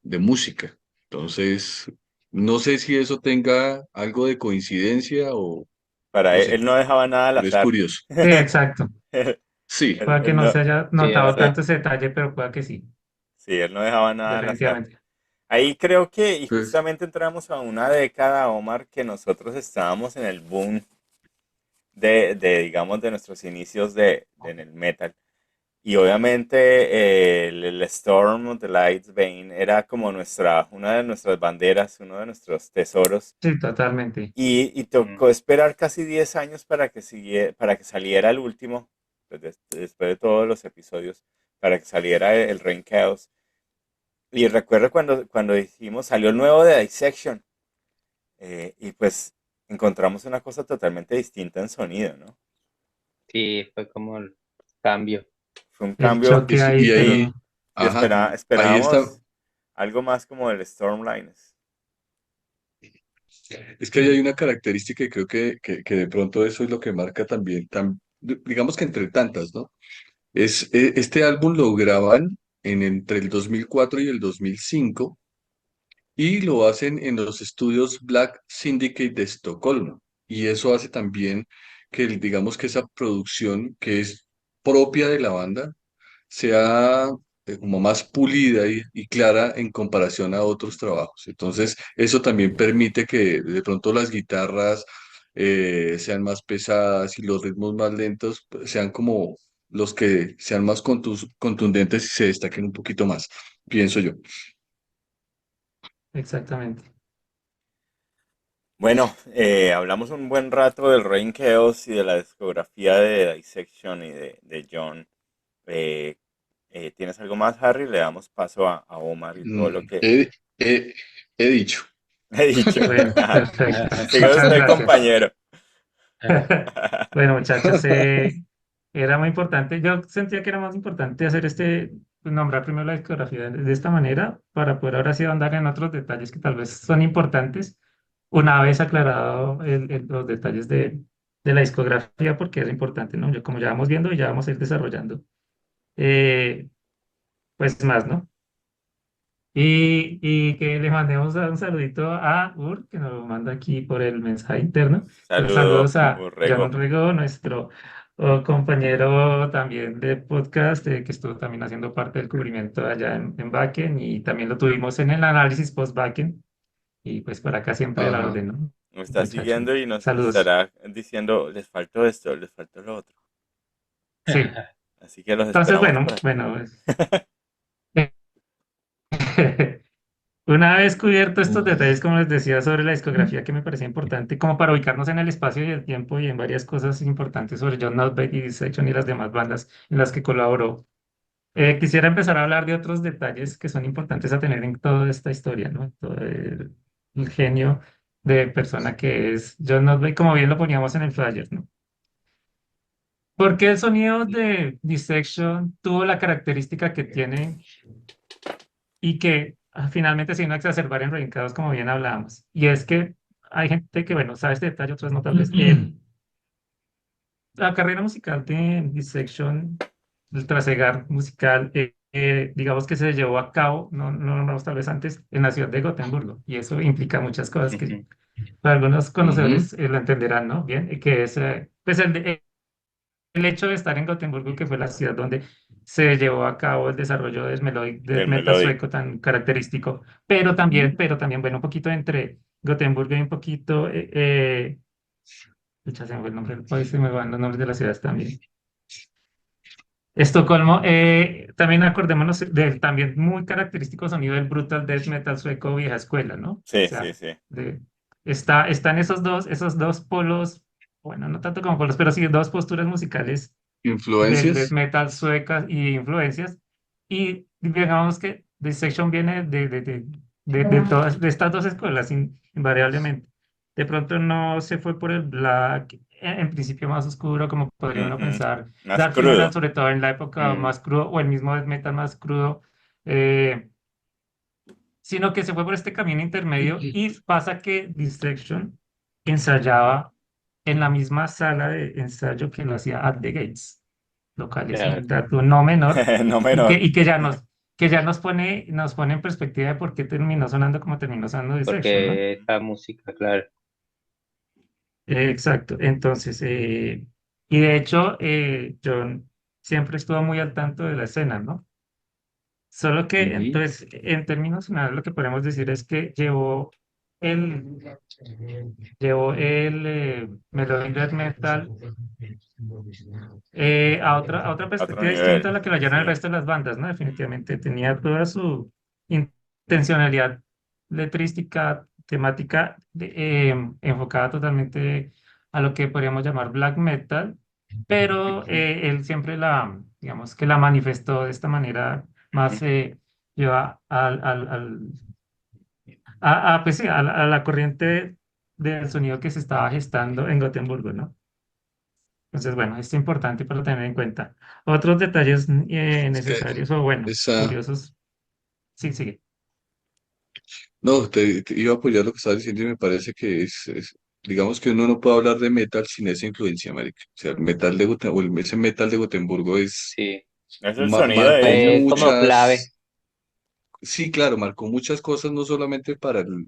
de música. Entonces, no sé si eso tenga algo de coincidencia o Para no él, sé, él no dejaba nada al pero es azar. curioso. Sí, exacto. Él, Sí, Puede que él no no, se haya sí, notado verdad. tanto ese detalle, pero puede que sí, sí, él no dejaba nada al azar. definitivamente. Ahí creo que, y pues, justamente entramos a una década, Omar, que nosotros estábamos en el boom digamos, de nuestros inicios en el metal. Y obviamente el Storm the Light's Bane era como una de nuestras banderas, uno de nuestros tesoros. Sí, totalmente. Y Mm, tocó esperar casi 10 años para que saliera el último, pues, después de todos los episodios, para que saliera el Reign Chaos. Y recuerdo cuando dijimos, salió el nuevo de Dissection, y pues encontramos una cosa totalmente distinta en sonido, ¿no? sí, fue como el cambio. Fue un El cambio, choque ahí, y ahí, sí, pero sí, ajá, ahí está. esperábamos algo más como el Stormlines. Es que ahí hay una característica y creo que de pronto eso es lo que marca también, digamos que entre tantas, ¿no? Este álbum lo graban entre el 2004 y el 2005 y lo hacen en los estudios Black Syndicate de Estocolmo. Y eso hace también que, digamos que esa producción que es propia de la banda sea como más pulida y clara en comparación a otros trabajos. Entonces, eso también permite que de pronto las guitarras sean más pesadas y los ritmos más lentos pues, sean como los que sean más contundentes y se destaquen un poquito más, pienso yo. exactamente. Bueno, hablamos un buen rato del Reign Chaos y de la discografía de Dissection y de John. Eh, ¿Tienes algo más, Harry? Le damos paso a Omar y todo lo Mm, que He, he- he dicho. he dicho. Bueno, perfecto. Siga Muchas usted, gracias. compañero. Bueno, muchachos, era muy importante. Yo sentía que era más importante hacer pues, nombrar primero la discografía de esta manera para poder ahora sí andar en otros detalles que tal vez son importantes una vez aclarado los detalles de la discografía, porque es importante, ¿no? Como ya vamos viendo y ya vamos a ir desarrollando, eh, pues más, ¿no? Y que le mandemos un saludito a Ur, que nos lo manda aquí por el mensaje interno. Entonces, Saludo, saludos a John Urrego. Rego, nuestro compañero también de podcast, que estuvo también haciendo parte del cubrimiento allá en Backend y también lo tuvimos en el análisis post-Backend. Y pues por acá siempre a la Ajá. orden, ¿no? Nos está Muchachos, siguiendo y nos saludos. estará diciendo, les faltó esto, les faltó lo otro. Sí, Así que los entonces, esperamos por bueno, aquí. bueno, Una vez cubierto estos Uf. detalles, como les decía, sobre la discografía que me parecía importante, como para ubicarnos en el espacio y el tiempo y en varias cosas importantes sobre John Notveit y Dissection y las demás bandas en las que colaboró, quisiera empezar a hablar de otros detalles que son importantes a tener en toda esta historia, ¿no? Todo el genio de persona que es John Notveit, como bien lo poníamos en el flyer, ¿no? Porque el sonido de Dissection tuvo la característica que tiene y que finalmente se vino a exacerbar en Reincados, como bien hablábamos. Y es que hay gente que, bueno, sabe este detalle, otros no tal vez. La carrera musical de Dissection, el trasegar musical, digamos que se llevó a cabo, no tal vez antes, en la ciudad de Gotemburgo. Y eso implica muchas cosas que Ujú. para algunos Ujú. conocedores lo entenderán, ¿no? Bien, que es pues el hecho de estar en Gotemburgo, que fue la ciudad donde se llevó a cabo el desarrollo del melodic death del metal Melodic. sueco tan característico, pero también, bueno, un poquito entre Gotemburgo y un poquito, pucha, se me fue el nombre del país, se me van los nombres de las ciudades también. Estocolmo, también acordémonos del también muy característico sonido del brutal death metal sueco vieja escuela, ¿no? O Sí, sí, sea, sí. están esos dos polos, bueno, no tanto como polos, pero sí dos posturas musicales del death Influencias. metal suecas y influencias. Y digamos que Dissection viene de todas de estas dos escuelas, invariablemente. De pronto no se fue por el black, en principio más oscuro, como podría uno Ujú. pensar. Más Dark Funeral, crudo. sobre todo en la época Mm, más crudo, o el mismo death metal más crudo. eh, Sino que se fue por este camino intermedio y pasa que Dissection ensayaba en la misma sala de ensayo que lo hacía At the Gates, lo cual es claro, un dato no menor No y menor. que ya nos pone en perspectiva de por qué terminó sonando como terminó sonando Dissection, ¿no? porque esa música, claro. Exacto, entonces, y de hecho, John siempre estuvo muy al tanto de la escena, ¿no? Solo que, Ujú. entonces, en términos finales, lo que podemos decir es que el, llevó el Melodic Death Metal a otra A otro perspectiva distinta a nivel. la que lo hallaron el Sí. resto de las bandas, ¿no? Definitivamente tenía toda su intencionalidad letrística, temática, enfocada totalmente a lo que podríamos llamar black metal, pero Ujú, él siempre digamos que la manifestó de esta manera más ujú. lleva pues sí, a la corriente del sonido que se estaba gestando en Gotemburgo, ¿no? Entonces, bueno, esto es importante para tener en cuenta. Otros detalles Es que necesarios o, bueno, esa, curiosos. Sí, sigue. no, te iba a apoyar lo que estabas diciendo y me parece que digamos que uno no puede hablar de metal sin esa influencia, marica. O sea, el metal de ese metal de Gotemburgo Sí, Es el sonido de marcó ellos. fue como clave. muchas, sí, claro, marcó muchas cosas, no solamente para el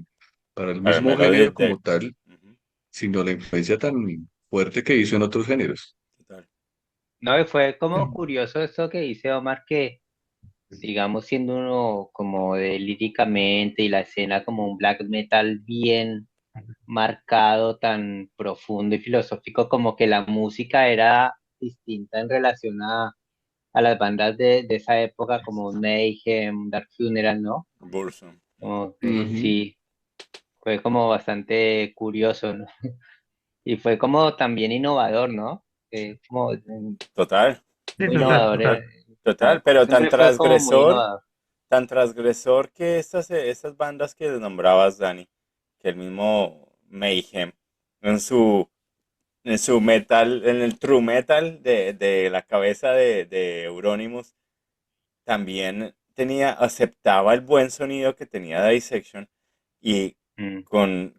Para el mismo género Melodic como Death. tal, Ujú. sino la influencia tan fuerte que hizo en otros géneros. Total. No, y fue como Sí. curioso esto que dice Omar, que digamos siendo uno como de líricamente y la escena como un black metal bien marcado, tan profundo y filosófico, como que la música era distinta en relación a las bandas de esa época como Mayhem, Dark Funeral, ¿no? Burzum. Ujú. Como que Ujú. sí, fue como bastante curioso, ¿no? Y fue como también innovador, ¿no? Como Total. Sí, muy total, innovador, total. Total, pero siempre fue como muy innovador. tan transgresor que estas bandas que nombrabas, Dani, que el mismo Mayhem, en su, en su metal, en el true metal de la cabeza de Euronymous, también aceptaba el buen sonido que tenía Dissection y Mm.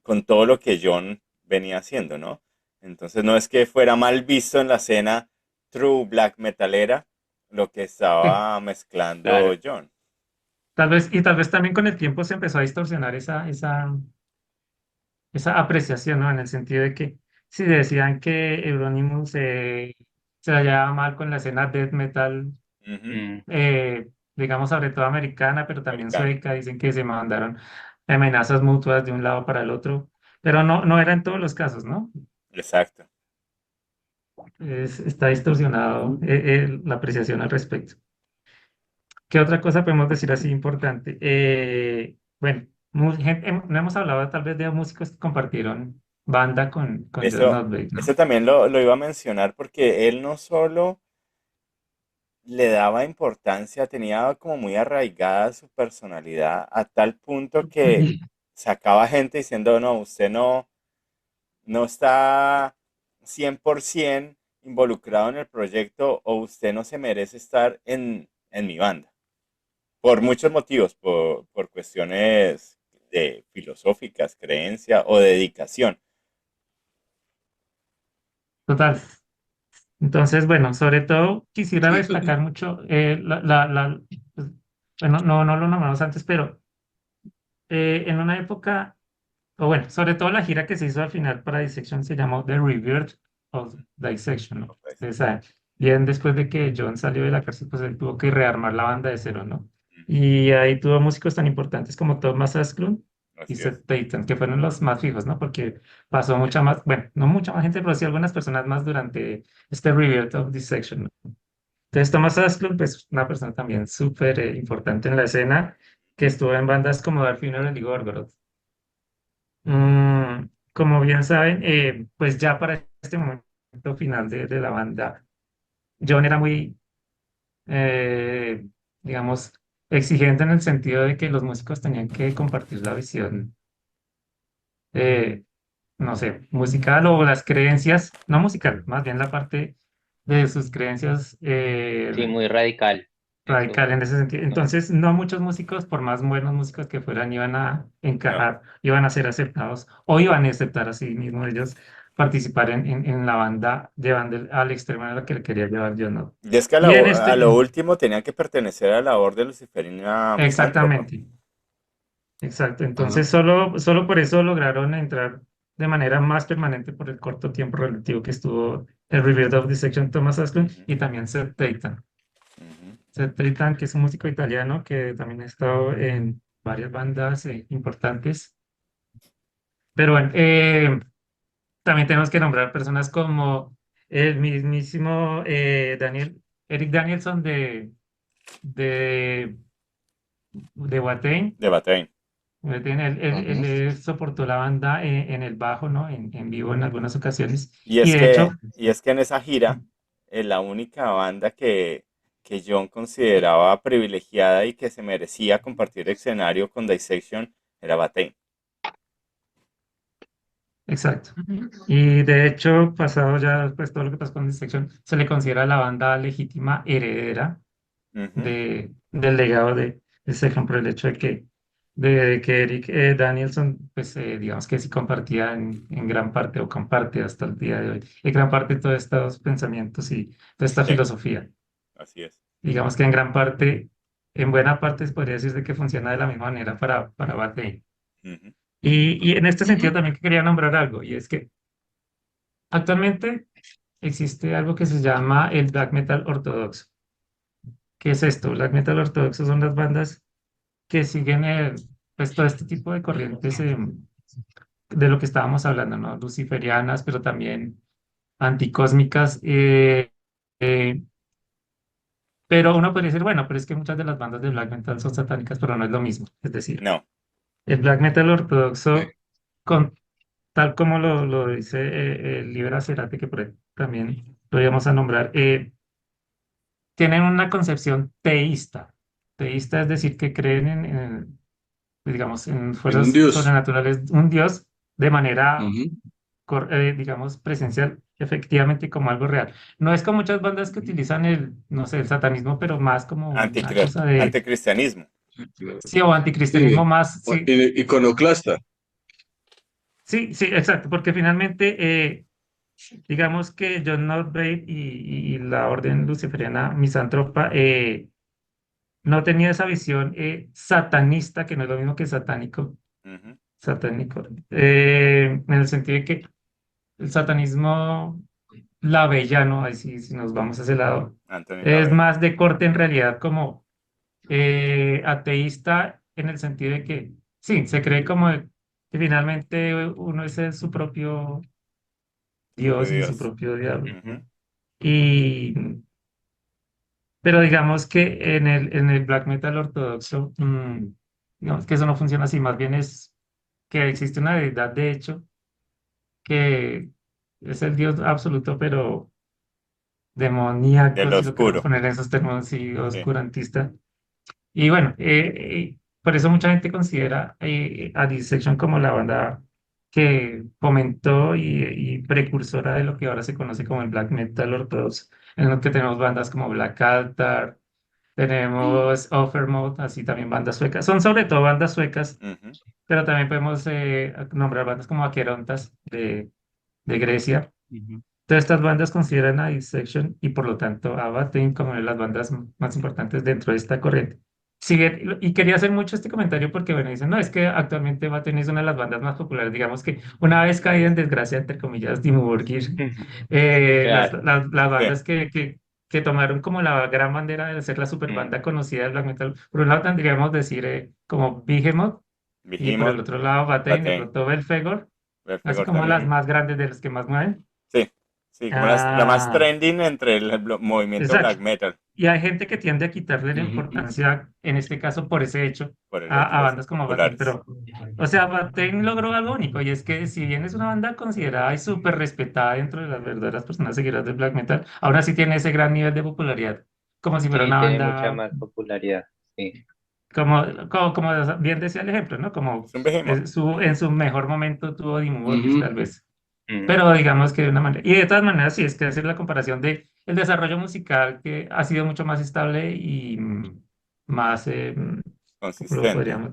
con todo lo que John venía haciendo, ¿no? Entonces no es que fuera mal visto en la escena true black metalera lo que estaba mezclando Claro, John. Y tal vez también con el tiempo se empezó a distorsionar esa apreciación, ¿no? En el sentido de que si decían que Euronymous se la llevaba mal con la escena death metal, Ujú. mm, digamos, sobre todo americana, pero también Americana. sueca, dicen que se mandaron amenazas mutuas de un lado para el otro, pero no era en todos los casos, ¿no? Exacto. Está distorsionado la apreciación al respecto. ¿Qué otra cosa podemos decir así importante? Bueno, No hemos hablado tal vez de músicos que compartieron banda con John Eso, Oldfield, ¿no? eso también lo iba a mencionar porque él no solo le daba importancia, tenía como muy arraigada su personalidad a tal punto que sacaba gente diciendo, no, usted no está 100% involucrado en el proyecto o usted no se merece estar en mi banda. Por muchos motivos, por cuestiones de filosóficas, creencia o dedicación. Total. Entonces, bueno, sobre todo quisiera Sí, pues, destacar mucho, pues, bueno, no lo nombramos antes, pero en una época, o bueno, sobre todo la gira que se hizo al final para Dissection se llamó The Rebirth of Dissection, ¿no? Ok. Ustedes saben, bien después de que John salió de la cárcel, pues él tuvo que rearmar la banda de cero, ¿no? Ujú. Y ahí tuvo músicos tan importantes como Thomas Asplund y Así es. Seth Payton, que fueron los más fijos, ¿no? Porque pasó mucha más, bueno, no mucha más gente, pero sí algunas personas más durante este Rebirth of Dissection, ¿no? Entonces, Thomas Asplund, pues una persona también súper importante en la escena, que estuvo en bandas como Dark Funeral y Gorgoroth. Como bien saben, pues ya para este momento final de la banda, John era muy, eh, digamos, exigente en el sentido de que los músicos tenían que compartir la visión, eh, no sé, musical o las creencias, no musical, más bien la parte de sus creencias Sí, muy radical. radical Eso. en ese sentido. No. Entonces, no muchos músicos, por más buenos músicos que fueran, iban a No. encajar, iban a ser aceptados o iban a aceptar a sí mismos ellos participar en la banda, llevando al extremo a lo que le quería llevar yo, ¿no? Y es que Y en a este, lo último tenían que pertenecer a la orden luciferina misántropa. exactamente, exacto. ajá. Entonces, solo por eso lograron entrar de manera más permanente por el corto tiempo relativo que estuvo el Rebirth of Dissection Thomas Asplund Ujú, y también Seth Payton. ujú. Seth Payton, que es un músico italiano que también ha estado en varias bandas importantes. Pero bueno, también tenemos que nombrar personas como el mismísimo Eric Danielson de, de Watain. De Bataille. Él, Ujú. soportó la banda en el bajo, ¿no? En vivo en algunas ocasiones. Y Y es de hecho, que en esa gira, la única banda que John consideraba privilegiada y que se merecía compartir escenario con Dissection era Bataille. exacto. Y de hecho, pasado ya pues todo lo que pasó con Dissection, se le considera la banda legítima heredera Ujú. del legado de Stefan por el hecho de que Eric Danielson, pues digamos que sí compartía en gran parte o comparte hasta el día de hoy, en gran parte todos estos pensamientos y toda esta Sí, filosofía. así es. Digamos que en gran parte, en buena parte se podría decir de que funciona de la misma manera para Bate. Ujú. Y en este sentido Ujú. también que quería nombrar algo, y es que actualmente existe algo que se llama el black metal ortodoxo. ¿Qué es esto? Black metal ortodoxo son las bandas que siguen pues todo este tipo de corrientes de lo que estábamos hablando, ¿no? Luciferianas, pero también anticósmicas. Eh, pero uno podría decir, bueno, pero es que muchas de las bandas de black metal son satánicas, pero no es lo mismo. Es decir, No. el black metal Sí. ortodoxo, tal como lo dice el Libera Cerate, que por ahí también lo íbamos a nombrar, tienen una concepción teísta. Teísta es decir, que creen digamos, en En un fuerzas dios. sobrenaturales, un Dios de manera, Ujú. digamos, presencial, efectivamente como algo real. No es como muchas bandas que Ujú. utilizan no sé, el satanismo, pero más como una cosa de, Anticristianismo. sí, o anticristianismo Sí. más, sí, Iconoclasta. sí, sí, exacto, porque finalmente, digamos que John Northbate y la orden luciferiana misántropa no tenía esa visión satanista, que no es lo mismo que satánico, Ujú. satánico, en el sentido de que el satanismo lavellano, ahí sí, si nos vamos a ese lado, Anthony es LaVey. más de corte en realidad como ateísta en el sentido de que, sí, se cree como que finalmente uno es su propio Su propio Dios y su Dios. propio diablo. Ujú. Y, pero digamos que en el black metal ortodoxo, Digamos que eso no funciona así, más bien es que existe una deidad de hecho que es el Dios absoluto, pero demoníaco, Del si lo queremos oscuro. poner en esos términos, sí, Sí. oscurantista. Y bueno, por eso mucha gente considera a Dissection como la banda que fomentó y precursora de lo que ahora se conoce como el black metal ortodoxo, en lo que tenemos bandas como Black Altar, tenemos Offermode, así también bandas suecas. Son sobre todo bandas suecas, Ujú. pero también podemos nombrar bandas como Aquerontas de Grecia. Ujú. Todas estas bandas consideran a Dissection y por lo tanto a Watain como una de las bandas más importantes dentro de esta corriente. Sí, y quería hacer mucho este comentario porque, bueno, dicen, no, es que actualmente Watain es una de las bandas más populares. Digamos que una vez caída en desgracia, entre comillas, Dimmu Borgir, Claro. las Sí. bandas que tomaron como la gran bandera de ser la super Mm. banda conocida del black metal, por un lado tendríamos decir como Behemoth y por el Behemoth, otro lado Watain, de Watain, pronto Belfegor, así Belfegor como las también. más grandes de las que más mueven. Sí, sí, como la más Ah, trending entre el movimiento black exacto. metal, Y hay gente que tiende a quitarle la Ujú. importancia, en este caso por ese hecho, por el hecho a de ser bandas como Baten. populares. Pero, o sea, Baten logró algo único, y es que si bien es una banda considerada y súper respetada dentro de las verdaderas personas seguidoras del black metal, ahora sí tiene ese gran nivel de popularidad, como si fuera Sí, una tiene mucha banda, más popularidad. Sí. como bien decía el ejemplo, ¿no? Como Es un Behemoth. en su mejor momento tuvo Dimmu Borgir, Ujú. tal vez. Mm. Pero digamos que de una manera, y de todas maneras, sí, es que hacer la comparación de el desarrollo musical que ha sido mucho más estable y más, ¿cómo lo Consistente. podríamos?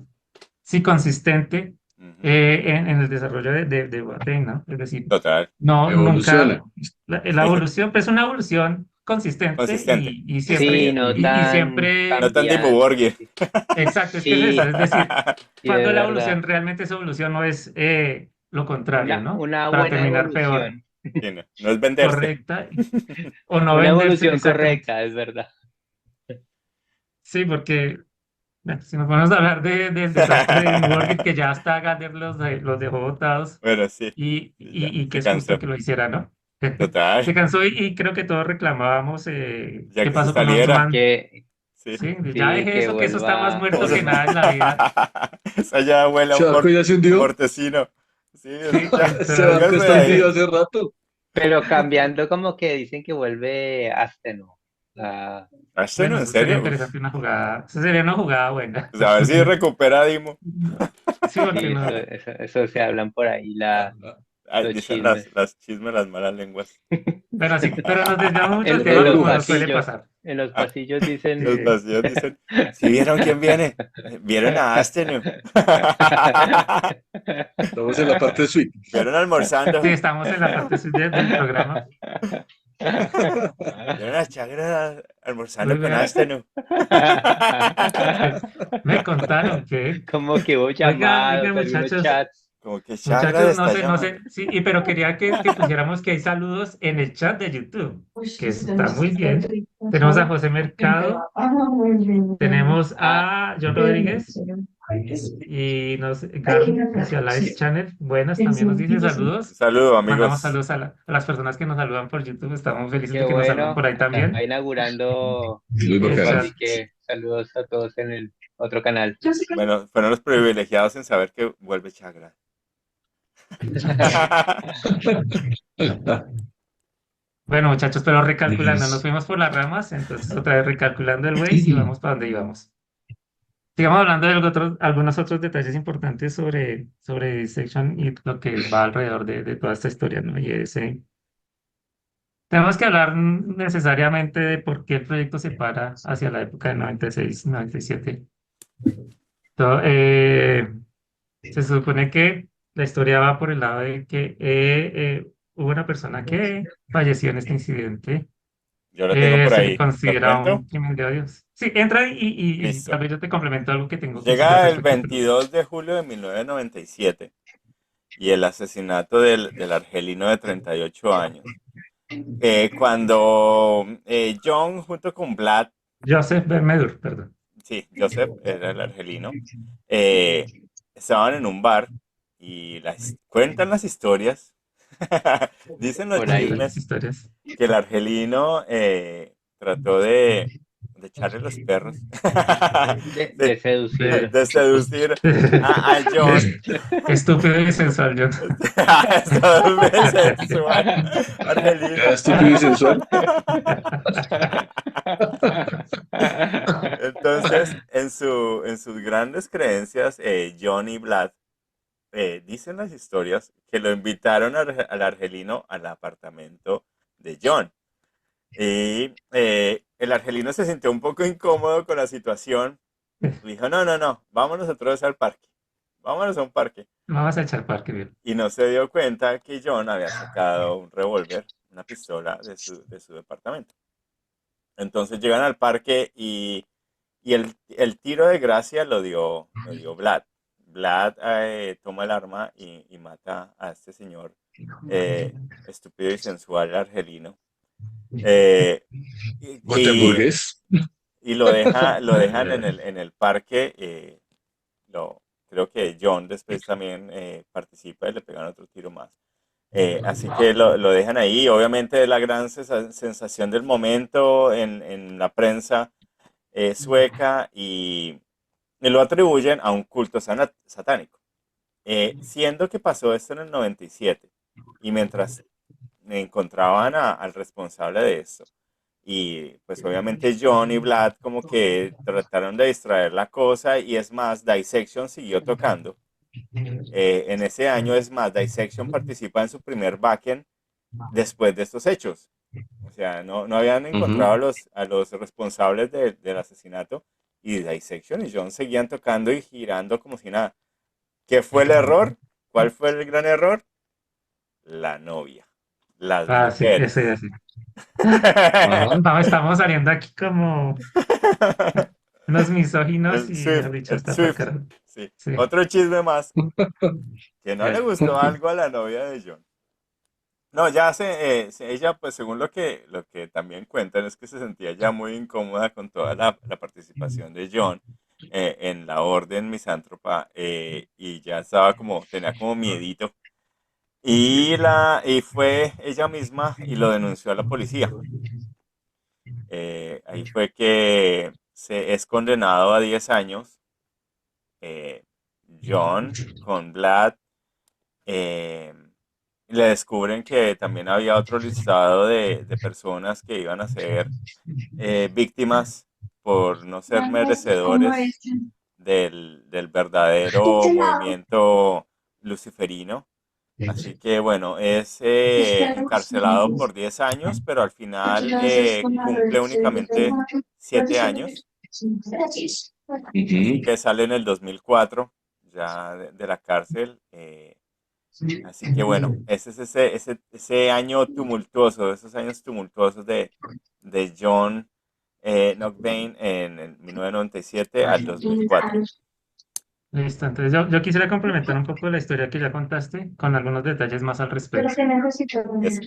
Sí, consistente Ujú. en el desarrollo de Boateng, ¿no? Es decir, Total. no, nunca, Evoluciona. la evolución, pues una evolución consistente Consistente. y Sí, siempre, no y tan siempre, No tan Dimmu cambiante. Borgir. Sí, exacto, es que es eso, sí, es decir, sí, de cuando la verdad. evolución realmente es evolución, no es lo contrario, ¿no? Una Para buena terminar peor. evolución. Sí, no, no es venderse. Correcta o no Una venderse evolución exactamente. correcta, es verdad. Sí, porque bueno, si nos vamos a hablar del desastre de Morgan, que ya hasta Gander los dejó botados Bueno, sí, y, sí, ya, y que se es justo cansó. que lo hiciera, ¿no? Total, Se cansó y creo que todos reclamábamos ya qué que se pasó con saliera. Osman. Que Sí. Sí, ya sí, deje que eso, que eso está más vuelva muerto que Osman. nada en la vida. Esa ya huele a ¿Ese barco ya se un hundió? mortecino. Sí, eso Sí, ya. Ese barco Sálgase está de hundido ahí. hace rato. Pero cambiando como que dicen que vuelve Asteno. Ah, ¿Ashton, bueno, en eso sería serio? Uf. interesante una jugada. Eso sería una jugada buena. Pues a ver si recupera a Dimo. Sí, porque sí, no. eso se hablan por ahí Ay, los dicen chismes. las chismes, las malas lenguas. Pero sí, pero nos desviamos mucho del Las En tema los como nos brujas. suele pasillos, pasar. en los Ah, pasillos dicen. los Sí. vacíos dicen, ¿sí vieron quién viene? ¿Vieron a Astenu? Estamos en la parte sweet. ¿Vieron Sí, almorzando? estamos en la parte del programa. ¿Vieron a Chagra almorzando Uy, con vea, Astenu? me contaron que, Como que hubo oiga, llamados, algunos muchachos, chats. Como que Chagra le muchachos, está no llamando. sé, sí, pero quería que pusiéramos que hay saludos en el chat de YouTube, que eso está muy bien. Tenemos a José Mercado, tenemos Ah, a John Rodríguez y Garm hacia Live Channel. Buenas, también nos dice Un saludos. saludo, Mandamos amigos. saludos a las personas que nos saludan por YouTube. Estamos felices qué de que nos saludan bueno, por ahí acá también. inaugurando Muy El grupo, bacano. chat. así que saludos a todos en el otro canal. Bueno, fueron los privilegiados en saber que vuelve Chagra. Bueno, muchachos, pero recalculando, nos fuimos por las ramas, entonces otra vez recalculando el Waze y vamos para donde íbamos. Sigamos hablando de algunos otros detalles importantes sobre Dissection y lo que va alrededor de toda esta historia, ¿no? Tenemos que hablar necesariamente de por qué el proyecto se para hacia la época de 96, 97. To- eh, Se supone que la historia va por el lado de que hubo una persona que falleció en este incidente. Yo lo tengo por Se le ahí. ¿Lo considera cuento? un crimen de odio. Sí, entra y tal Listo. vez yo te complemento algo que tengo que decir al Llega el respecto. Pero 22 de julio de 1997 y el asesinato del argelino de 38 años. Cuando John junto con Vlad, Joseph Bermedur, perdón. sí, Joseph era el argelino, eh, estaban en un bar y cuentan las historias, dicen los Por Cuentan ahí. las chismes historias. que el argelino trató de de echarle los perros, de seducir. de seducir a John. Estúpido y sensual, John. Es todo muy sensual, Era Argelino. estúpido y sensual. Entonces, en sus grandes creencias, John y Vlad dicen las historias que lo invitaron al Argelino al apartamento de John. Y el Argelino se sintió un poco incómodo con la situación. Dijo, no, no, no, vámonos nosotros al parque. Vámonos a un parque. Vamos a echar parque, bien. Y no se dio cuenta que John había sacado un revólver, una pistola de su departamento. Entonces llegan al parque y el tiro de gracia lo dio Vlad. Vlad toma el arma y mata a este señor estúpido y sensual argelino. Eh, y, Guatemburgués. y lo dejan en el parque. Creo que John después también participa y le pegan otro tiro más. Así que lo dejan ahí. Obviamente la gran sensación del momento en la prensa sueca y lo atribuyen a un culto satánico. Siendo que pasó esto en el 97 y mientras encontraban al responsable de esto y pues obviamente John y Vlad como que trataron de distraer la cosa y es más, Dissection siguió tocando. En ese año es más, Dissection participa en su primer backend después de estos hechos. O sea, no habían encontrado a los responsables del asesinato y Dissection y John seguían tocando y girando como si nada. ¿Qué fue el error? ¿Cuál fue el gran error? La novia, las Ah, sí, mujeres. ese. Vamos, estamos saliendo aquí como unos misóginos y, mejor dicho, El hasta para Swift. carajo. Sí. Sí. Otro chisme más, que no le gustó algo a la novia de John. No, ya ella, pues según lo que también cuentan, es que se sentía ya muy incómoda con toda la participación de John en la orden misántropa y ya estaba tenía como miedito. Y fue ella misma y lo denunció a la policía. Ahí fue que se es condenado a 10 años. eh, John con Vlad. eh, Le descubren que también había otro listado de personas que iban a ser víctimas por no ser merecedores del verdadero movimiento luciferino. Así que bueno, es encarcelado por 10 años, pero al final cumple únicamente 7 años. Así que sale en el 2004 ya de la cárcel. Así que bueno, ese es ese año tumultuoso, esos años tumultuosos de John Knockbane en el 1997 al 2004. Listo, entonces yo quisiera complementar un poco la historia que ya contaste con algunos detalles más al respecto. Eso.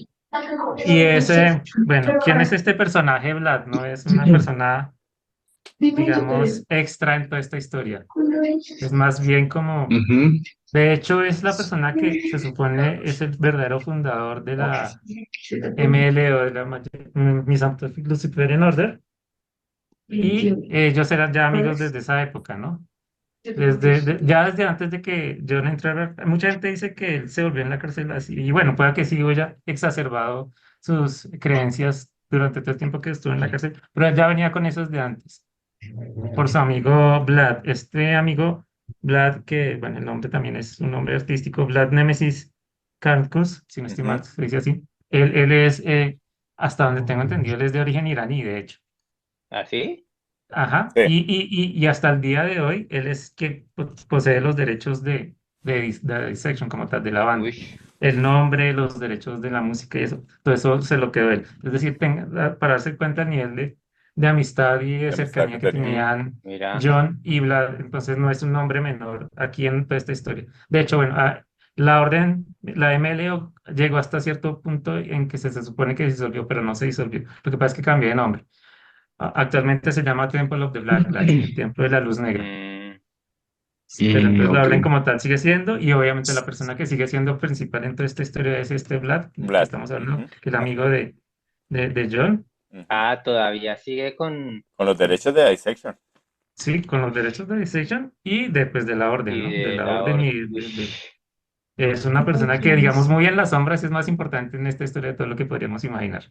Y ese, bueno, ¿quién es este personaje, Vlad? No es una persona, digamos, extra en toda esta historia. Es más bien como, de hecho, es la persona que se supone es el verdadero fundador de la MLO, de la Misanthropic Luciferian Order. Y ellos eran ya amigos desde esa época, ¿no? Ya desde antes de que John entrara, mucha gente dice que él se volvió en la cárcel así, y bueno, puede que sí haya exacerbado sus creencias durante todo el tiempo que estuvo en la cárcel, pero él ya venía con esos de antes, por su amigo Vlad. Este amigo Vlad, que bueno, el nombre también es un nombre artístico, Vlad Nemesis Karkus, si no estoy mal, Ujú. se dice así. Él es, hasta donde tengo entendido, él es de origen iraní, de hecho. ¿Así? Ajá, Sí, y hasta el día de hoy él es que posee los derechos de Dissection como tal, de la banda. Uy, El nombre, los derechos de la música y eso, todo eso se lo quedó él. Es decir, para darse cuenta el nivel de amistad y de la amistad que cercanía que tenía. tenían mira, John y Vlad, entonces no es un nombre menor aquí en toda esta historia. De hecho, bueno, la MLO llegó hasta cierto punto en que se supone que se disolvió, pero no se disolvió. Lo que pasa es que cambió de nombre. Actualmente se llama Temple of the Black Light, el Templo de la Luz Negra. mm, Pero entonces la Ok. orden como tal sigue siendo, y obviamente la persona que sigue siendo principal en toda esta historia es este Vlad, del que Vlad. estamos hablando, Ujú. que es el amigo de John. Ujú. Ah, todavía sigue con Con los derechos de Dissection. Sí, con los derechos de Dissection y después de la orden, y ¿no? De de la la orden orden. y Uy, es una persona que, digamos, muy en las sombras es más importante en esta historia de todo lo que podríamos imaginar.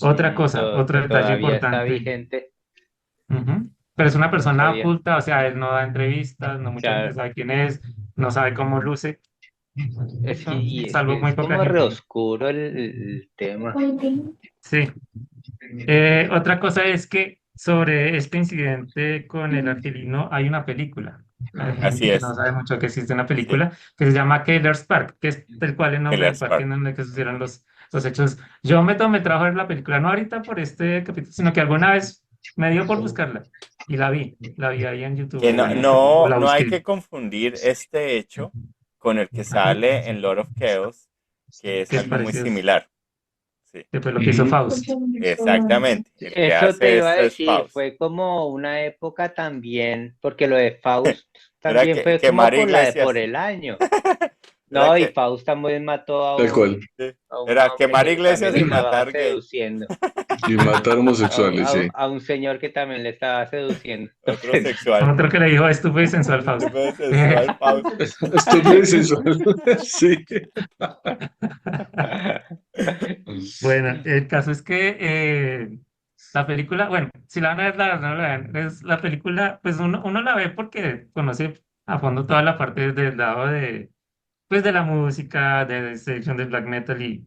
Otra sí, cosa, otro detalle todavía está importante. vigente. Ujú. Pero es una No persona sabía. oculta, o sea, él no da entrevistas, no O mucha gente sea, sabe quién es, no sabe cómo luce, y es salvo que muy es poca como re gente, ¿no? oscuro el tema. Sí. Otra cosa es que sobre este incidente con el argelino hay una película. Hay gente Así que no es. sabe mucho que existe una Sí. película que se llama Keller's Park, que es tal cual el nombre Killer del parque Spark. en donde que sucedieron los hechos. Yo me tomé trabajo de ver la película, no ahorita por este capítulo, sino que alguna vez me dio por buscarla y la vi ahí en YouTube Que o no, bueno, o no, la no hay busqué. que confundir este hecho con el que Ajá, sale en Lord of Chaos, que es que es algo muy parecido, similar. Sí, que fue lo que hizo Ujú. Faust. exactamente. El que Eso te hace iba a esto es decir, Faust. fue como una época también, porque lo de Faust Era también fue como quemar por iglesias. el año. Era No, y que, Faust también mató Tal cual. sí, a un era hombre quemar que también iglesias le y estaba matar gays. seduciendo, Y matar homosexuales, sí. a un señor que también le estaba seduciendo. Otro Entonces, sexual. Otro que le dijo estúpido y sensual Faust. Estúpido sexual Faust. Estúpido y sensual. Sí. Bueno, el caso es que la película, bueno, si la van a ver, no la vean. Es la película, pues uno la ve porque conoce a fondo toda la parte del lado de, pues de la música, de sección de black metal y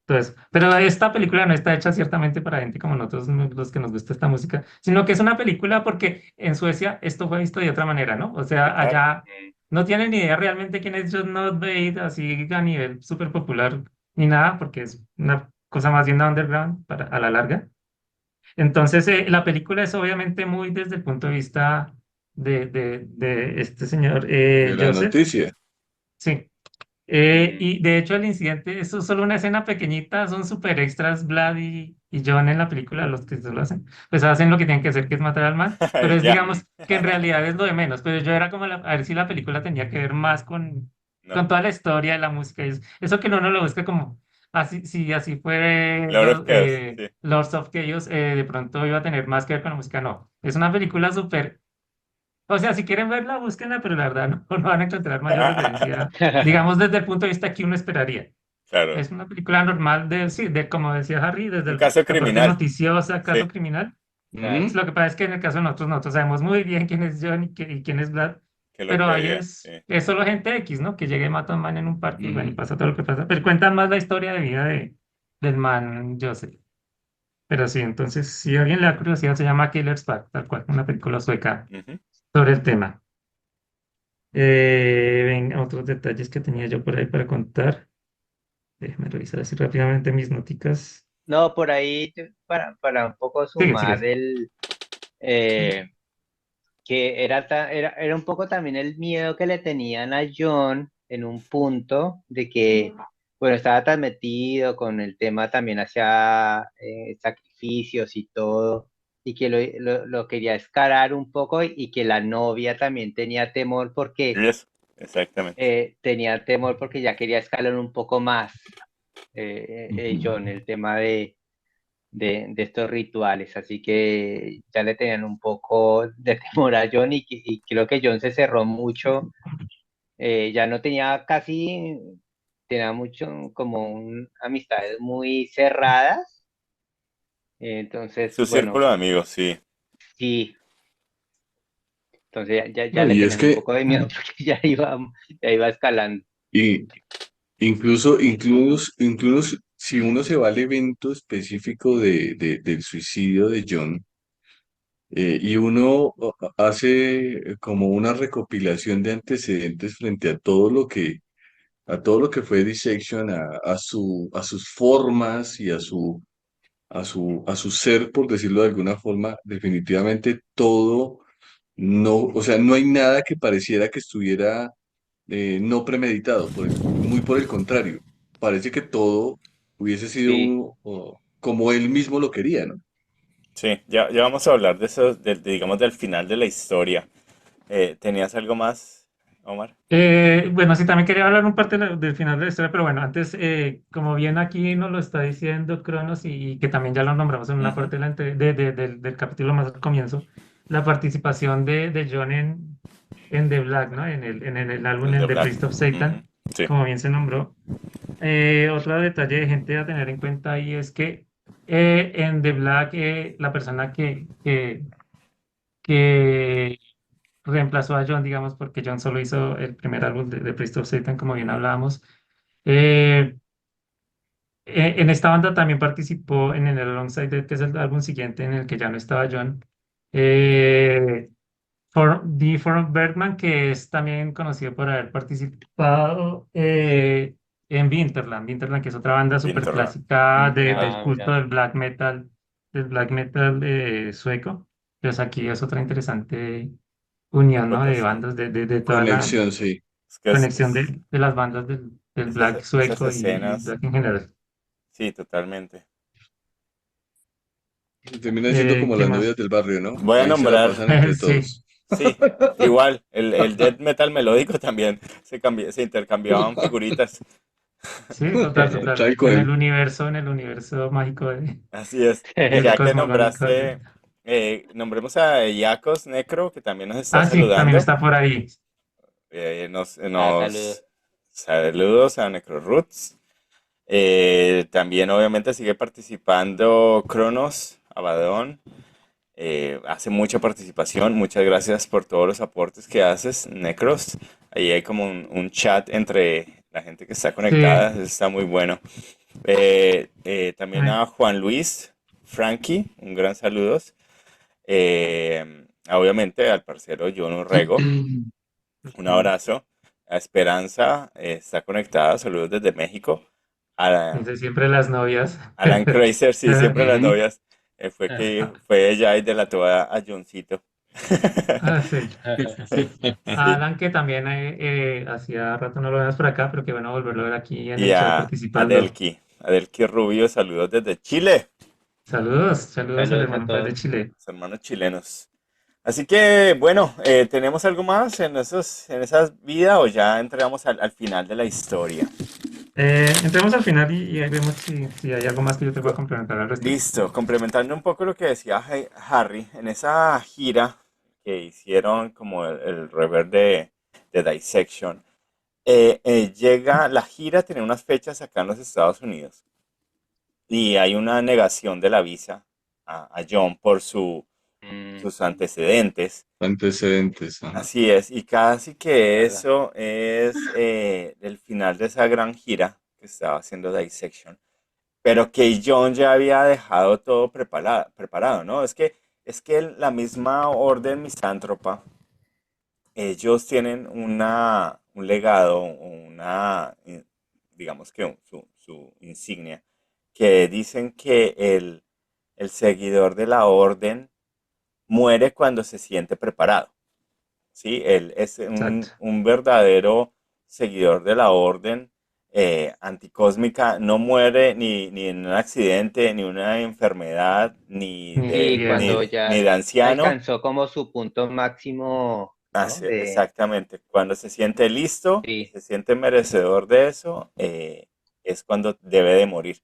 todo eso. Pero esta película no está hecha ciertamente para gente como nosotros, los que nos gusta esta música, sino que es una película porque en Suecia esto fue visto de otra manera, ¿no? O Sí, sea, claro. allá no tienen ni idea realmente quién es John Notbate, así a nivel súper popular ni nada, porque es una cosa más bien underground para, a la larga. Entonces, la película es obviamente muy desde el punto de vista de este señor De la Joseph. noticia. Sí, mm, y de hecho el incidente, eso es solo una escena pequeñita, son super extras Vlad y John en la película, los que se lo hacen, pues hacen lo que tienen que hacer, que es matar al man, pero Y es ya. digamos que en realidad es lo de menos, pero yo era como a ver si la película tenía que ver más No. con toda la historia de la música, eso que uno no lo busca como, así, si así fue Lord of Chaos. Sí. Lords of Chaos, de pronto iba a tener más que ver con la música, no, es una película súper o sea, si quieren verla, búsquenla, pero la verdad no, no van a encontrar mayor referencia, digamos, desde el punto de vista que uno esperaría. Claro. Es una película normal de, sí, de como decía Harry, desde Un caso la parte criminal. noticiosa, caso Sí. criminal. claro. Pues lo que pasa es que en el caso de nosotros sabemos muy bien quién es John y quién es Vlad, Que lo pero ahí quería. Sí. es solo gente X, ¿no? Que llegue y mata a un man en un parque y bueno, y Ujú. pasa todo lo que pasa. Pero cuentan más la historia de vida del man Joseph. Pero sí, entonces, si a alguien le da curiosidad, se llama Killer's Park, tal cual, una película sueca Ujú. sobre el tema. Venga, otros detalles que tenía yo por ahí para contar. Déjame revisar así rápidamente mis noticas. No, por ahí, para un poco Sigue, sumar sigue. eh, que era un poco también el miedo que le tenían a John en un punto de que, bueno, estaba tan metido con el tema también hacia sacrificios y todo, y que lo quería escalar un poco y que la novia también tenía temor porque Y eso. Exactamente. ya quería escalar un poco más, Ujú. John, el tema de estos rituales, así que ya le tenían un poco de temor a John y creo que John se cerró mucho, ya no tenía casi, tenía mucho como amistades muy cerradas, entonces, Su bueno, círculo de amigos, sí. sí, entonces ya No, le y es tenían un que poco de miedo porque ya iba escalando. y incluso si uno se va al evento específico del suicidio de John, y uno hace como una recopilación de antecedentes frente a todo lo que fue Dissection, a sus formas y a su ser, por decirlo de alguna forma, definitivamente todo, no, o sea, no hay nada que pareciera que estuviera no premeditado, muy por el contrario, parece que todo hubiese sido Sí. como él mismo lo quería, ¿no? Sí, ya vamos a hablar de eso, digamos, del final de la historia. ¿Tenías algo más Omar. Bueno, sí, también quería hablar un parte del final de la historia, pero bueno, antes, como bien aquí nos lo está diciendo Cronos y que también ya lo nombramos en una Ujú. parte del capítulo más al comienzo, la participación de John en The Black, ¿no? En el álbum En The en The Black. Priest of Ujú. Satan, Sí, como bien se nombró. Otro detalle de gente a tener en cuenta ahí es que en The Black la persona que reemplazó a John, digamos, porque John solo hizo el primer álbum de Priest of Satan, como bien ujú. hablábamos. Eh, en esta banda también participó en el Alongside, que es el álbum siguiente en el que ya no estaba John. Eh, For Bergman, que es también conocido por haber participado en Winterland, que es otra banda súper Winterland. clásica Ujú. del Ah, culto mira. del black metal sueco. Pues aquí es otra interesante unión, ¿no? De Explotación. bandas, de toda la Conexión, sí. Es que conexión de las bandas del black esas sueco y escenas, black en general. sí, totalmente. Terminan siendo como ¿Qué las más? novias del barrio, ¿no? Voy a Ahí se la nombrar, pasan entre Sí, todos. sí, igual, el death metal melódico también se intercambiaban figuritas. sí, total, total. Tal cual. En el universo mágico Así es. Y del ya que cosmogónico. nombraste, nombremos a Iacos Necro, que también nos está Ah, sí, también saludando. está por ahí. Ah, saludos. Saludos a Necro Roots. También obviamente sigue participando Cronos, Abadón. Hace mucha participación. Muchas gracias por todos los aportes que haces, Necros. Ahí hay como un chat entre la gente que está conectada. Sí, Eso está muy bueno. También me- a Juan Luis, Frankie, un gran saludos. Obviamente al parcero John Urrego, un abrazo. A Esperanza está conectada, saludos desde México. A dice siempre las novias. Alan Crazer, sí, siempre las Ujú. novias. Fue ella y delató a Johncito. Ah, sí. Sí. Alan, que también hacía rato no lo vemos por acá, pero qué bueno volverlo a ver aquí en Y el chat a participando. Delki Rubio, saludos desde Chile, Saludos, saludos al Saludos a hermano Paz de todos. Chile. los hermanos chilenos. Así que, bueno, ¿tenemos algo más en esas vidas o ya entramos al final de la historia? Entremos al final y ahí vemos si hay algo más que yo te pueda Co- complementar al respecto. Listo, complementando un poco lo que decía Harry, en esa gira que hicieron como el rever de Dissection, llega la gira, tiene unas fechas acá en los Estados Unidos y hay una negación de la visa a John por Mm, sus antecedentes. Antecedentes, ajá. Así es, y casi que ¿verdad? eso es el final de esa gran gira que estaba haciendo Dissection, pero que John ya había dejado todo preparado, ¿no? Es que la misma orden misántropa, ellos tienen un legado, digamos que su insignia, que dicen que el seguidor de la orden muere cuando se siente preparado. ¿Sí? Él es Exacto. un verdadero seguidor de la orden anticósmica, no muere ni en un accidente, ni una enfermedad, Ni Sí, cuando viejo. ni ya de anciano. alcanzó como su punto máximo, ¿no? Exactamente, cuando se siente listo y Sí, se siente merecedor de eso, es cuando debe de morir,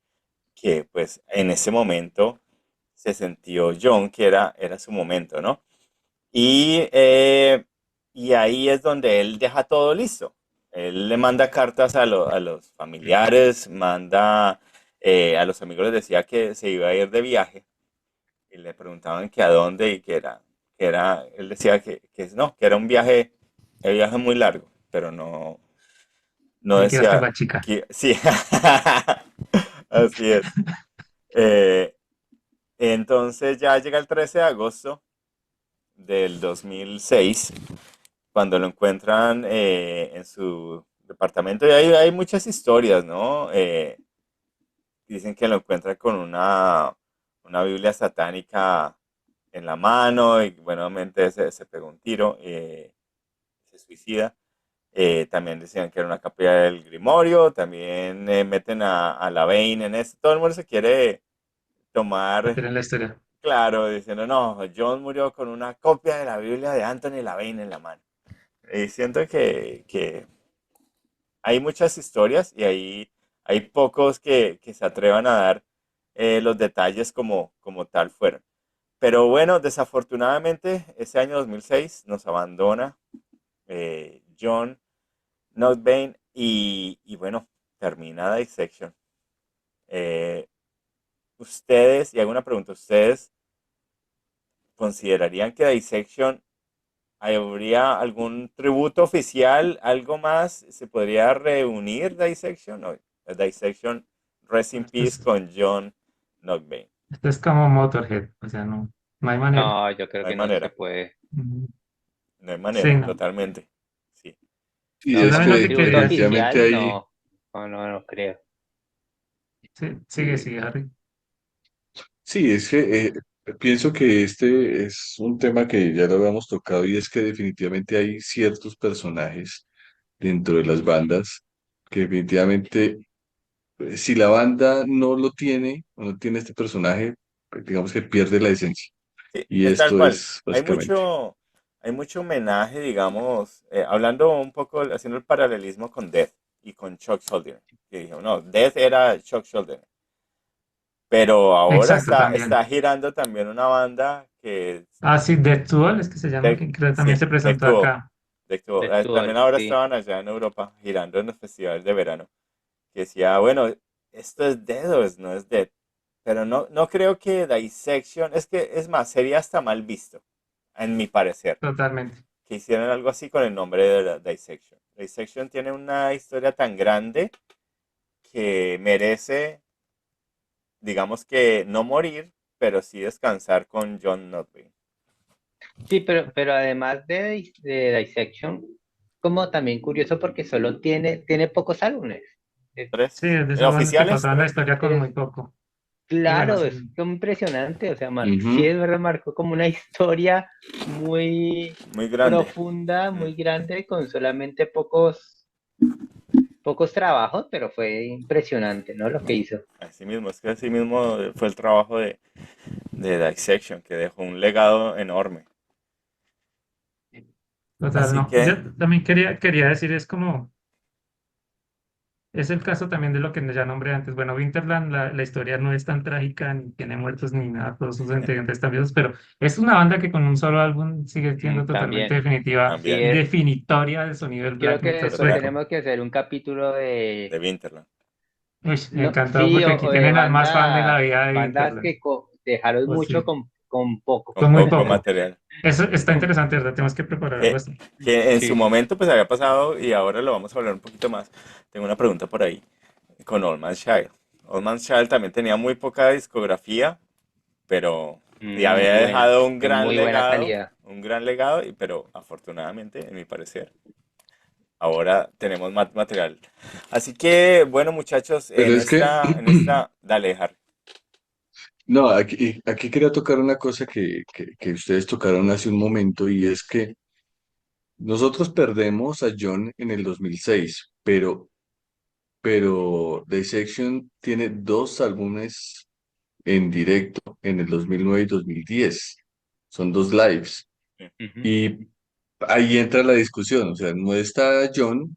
que pues en ese momento se sintió John que era su momento, ¿no? Y, eh, y ahí es donde él deja todo listo. Él le manda cartas a los familiares, manda a los amigos, les decía que se iba a ir de viaje y le preguntaban que a dónde y él decía que no, que era un viaje muy largo, pero no Hay que ir hasta decía Guachica. que, sí, así es. Eh, entonces ya llega el 13 de agosto del 2006 cuando lo encuentran en su departamento. Y hay muchas historias, ¿no? Dicen que lo encuentran con una Biblia satánica en la mano y buenamente se pegó un tiro, se suicida. También decían que era una capilla del Grimorio, también meten a Lavain en esto. Todo el mundo se quiere tomar, Meter en la historia. claro, diciendo, no, John murió con una copia de la Biblia de Anthony Lavain en la mano. Y siento que hay muchas historias y hay pocos que se atrevan a dar los detalles como tal fueron. Pero bueno, desafortunadamente, ese año 2006 nos abandona John Notbane y bueno, termina Dissection. Eh, ustedes, y hago una pregunta, ¿ustedes considerarían que Dissection habría algún tributo oficial, algo más? ¿Se podría reunir Dissection? ¿O Dissection Rest in Esto Peace es, con John Notbane? esto es como Motorhead, o sea, no hay manera. No, yo creo No hay que no se manera, puede. Mm, no hay Sí, manera, no. totalmente. Sí. Y No, Yo es como también lo un que que tributo quería decir. definitivamente oficial, hay, no. No, no, no creo. Sí, sigue, Harry. sí, es que pienso que este es un tema que ya lo habíamos tocado y es que definitivamente hay ciertos personajes dentro de las bandas que definitivamente, si la banda no lo tiene o no tiene este personaje, pues digamos que pierde la esencia. Sí, Y es tal esto cual. es básicamente. Hay mucho homenaje, digamos, hablando un poco, haciendo el paralelismo con Death y con Chuck Schuldiner. Que dijo, no, Death era Chuck Schuldiner. Pero ahora Exacto, también. está girando también una banda que Ah, sí, Death Tool es que se llama, que creo también sí, se presentó acá. De También Tool, ahora sí. estaban allá en Europa girando en los festivales de verano. Que decía, bueno, esto es Death o no es Death. Pero no creo que Dissection, es que es más, sería hasta mal visto, en mi parecer, Totalmente. que hicieran algo así con el nombre de la Dissection. Dissection tiene una historia tan grande que merece, digamos que no morir, pero sí descansar con John Notby. Sí, pero además de Dissection, como también curioso porque solo tiene pocos álbumes. Es, Sí, Tres, es de esas bandas que oficiales, pasaron la tres. historia con muy es poco. Bueno, claro, sí, es como impresionante. O sea, sí Ujú. es verdad, marcó como una historia muy Muy grande. profunda, Mm. muy grande, con solamente pocos trabajos, pero fue impresionante, ¿no? Lo que hizo. Así mismo, es que así mismo fue el trabajo de Dissection, que dejó un legado enorme. total, Así no. que, Yo también quería decir, es como, es el caso también de lo que ya nombré antes. Bueno, Winterland, la historia no es tan trágica, ni tiene muertos ni nada, todos sus integrantes están vivos, pero es una banda que con un solo álbum sigue siendo totalmente También, definitiva sí también, y es. definitoria del sonido del Creo black que metal después total, sueco. tenemos que hacer un capítulo de Winterland. Uy, no, encantado sí, porque aquí o de tienen al más fan de la vida de bandas Winterland. que dejaron O mucho sí, con poco. Con con muy poco poco. material. Eso está interesante, ¿verdad? Tenemos que preparar algo Que, así. que en su Sí. momento pues había pasado y ahora lo vamos a hablar un poquito más. Tengo una pregunta por ahí con Old Man's Child. Old Man's Child también tenía muy poca discografía, pero y había Muy buena, dejado de muy buena calidad. un gran legado, pero afortunadamente, en mi parecer, ahora tenemos más material. Así que, bueno, muchachos, Pero es que, dale, Harry. no, aquí quería tocar una cosa que ustedes tocaron hace un momento y es que nosotros perdemos a John en el 2006, pero Dissection tiene dos álbumes en directo en el 2009 y 2010. Son dos lives. Ujú. Y ahí entra la discusión, o sea, no está John,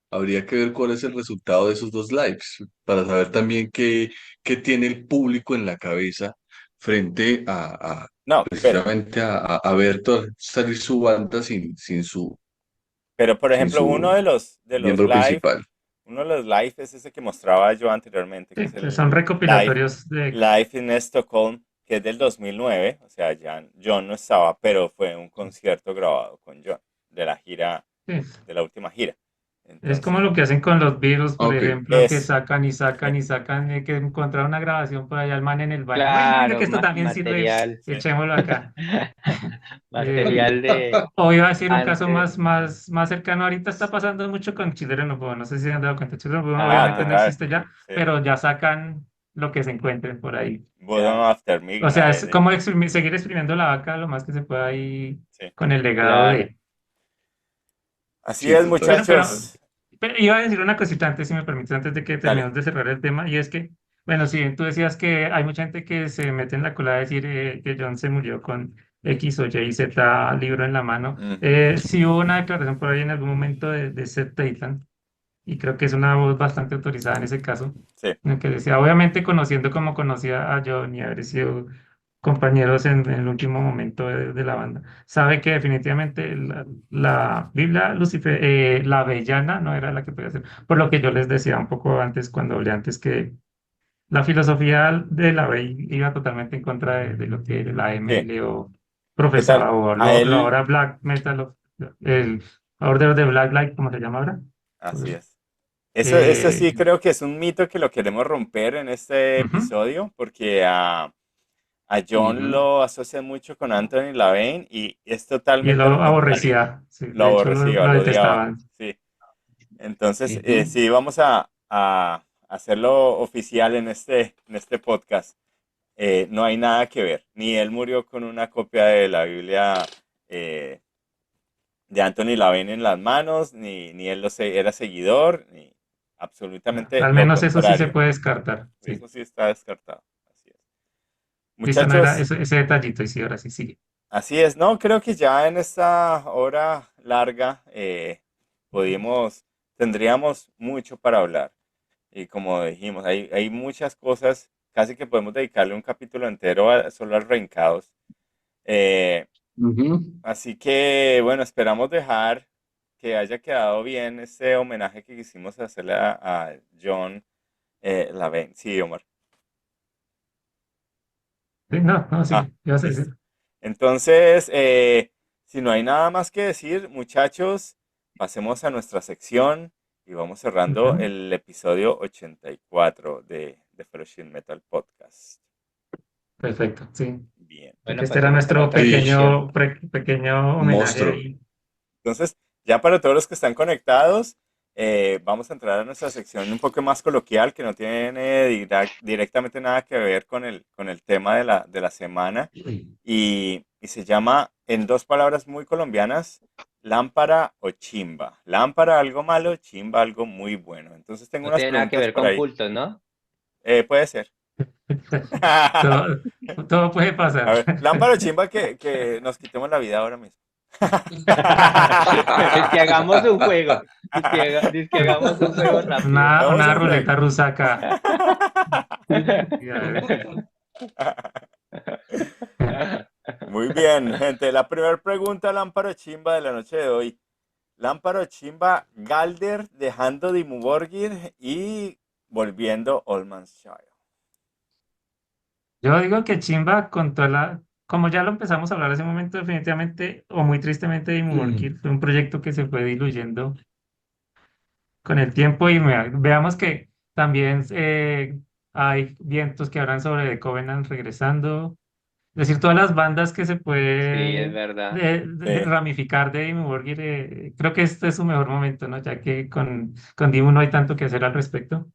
habría que ver cuál es el resultado de esos dos lives, para saber también qué tiene el público en la cabeza frente No, precisamente a ver salir su banda sin pero por sin ejemplo, su de los miembro live, principal. uno de los live es ese que mostraba yo anteriormente, que Sí, es que son el recopilatorios de... Live in Stockholm, que es del 2009, o sea, ya John no estaba, pero fue un concierto grabado con John, de la gira, Sí, de la última gira. es como Entonces, lo que hacen con los Beatles, por Ok, ejemplo, que es, sacan y sacan y sacan, que encontraron una grabación por allá, el man en el baño. Venga, venga, que Claro, esto también sirve, material, sí, echémoslo acá. Eh, material de o iba a decir un caso antes. más cercano, ahorita está pasando mucho con Children of Bodom, no sé si se han dado cuenta, Children of Bodom obviamente no Ah, total, existe ya, sí. pero ya sacan lo que se encuentren por ahí. Bottom ya, After O sea, es Midnight, como seguir exprimiendo la vaca lo más que se pueda ahí sí. con el legado claro. de... Así sí, es, total. muchachos. Pero iba a decir una cosita antes, si me permites, antes de que Dale. terminemos de cerrar el tema, y es que, bueno, sí, tú decías que hay mucha gente que se mete en la cola a decir que John se murió con X o Y, Z libro en la mano. Ujú. Sí hubo una declaración por ahí en algún momento de Seth Dayton, y creo que es una voz bastante autorizada en ese caso, Sí, en el que decía, obviamente conociendo como conocía a John y haber sido compañeros en el último momento de la banda, sabe que definitivamente la Biblia Lucifer, la avellana no era la que podía ser, por lo que yo les decía un poco antes, cuando hablé antes, que la filosofía de la Bey iba totalmente en contra de lo que la sí. MLO ¿Qué tal? profesaba, o A lo él, ahora Black Metal, el Order de Black Light, como se llama ahora. Todo así eso. es. Eso Eh, sí creo que es un mito que lo queremos romper en este Ujú. episodio, porque a John Ujú. lo asocia mucho con Anthony LaVey y es Y él totalmente lo lo contrario. aborrecía, sí, Lo de hecho aborrecía, lo lo odiaba. detestaban. Sí. Entonces, Ujú. sí, vamos a hacerlo oficial en este podcast. No hay nada que ver. Ni él murió con una copia de la Biblia eh, de Anthony LaVey en las manos, ni él era seguidor, ni absolutamente Al lo menos eso sí se contrario. puede descartar. Sí. Eso sí está descartado. Así es. Listo, no era Muchachos, ese detallito, y sí, ahora sí sigue. así es. No, creo que ya en esta hora larga podíamos, tendríamos mucho para hablar. Y como dijimos, hay muchas cosas, casi que podemos dedicarle un capítulo entero solo al Reencados. Eh, Ujú. Así que, bueno, esperamos dejar que haya quedado bien este homenaje que quisimos hacerle a John Lavenne. Sí, Omar. Sí, no, no, Ah, sigue. ¿Qué vas a listo. decir? Entonces, si no hay nada más que decir, muchachos, pasemos a nuestra sección y vamos cerrando Ujú. el episodio 84 de Fellowship Metal Podcast. Perfecto, sí. Bien. Creo que Bueno, este era pasemos a nuestro nuestra Sí, sección. pequeño homenaje monstruo. ahí. Entonces, ya para todos los que están conectados, vamos a entrar a nuestra sección un poco más coloquial que no tiene directamente nada que ver con el tema de la semana y se llama, en dos palabras muy colombianas, lámpara o chimba. Lámpara algo malo, chimba algo muy bueno. Entonces tengo No unas tiene nada que preguntas ver por con ahí. cultos, ¿no? Puede ser. Todo, todo puede pasar. A ver, lámpara o chimba que nos quitemos la vida ahora mismo. Es que hagamos un juego. Dice que hagamos un juego rápido. Vamos a Una un juego. ruleta rusa acá. Y a ver. Muy bien, gente. La primera pregunta, lámpara chimba de la noche de hoy. Lámpara chimba, Galder dejando Dimmu Borgir y volviendo Oldmanshire. Yo digo que Chimba con toda como ya lo empezamos a hablar hace un momento, definitivamente, o muy tristemente, Dimmu Borgir fue un proyecto que se fue diluyendo con el tiempo, y veamos que también hay vientos que hablan sobre The Covenant regresando. Es decir, todas las bandas que se Sí, es puede verdad. Sí, ramificar de Dimmu Borgir, creo que este es su mejor momento, ¿no? Ya que con Dimmu no hay tanto que hacer al respecto.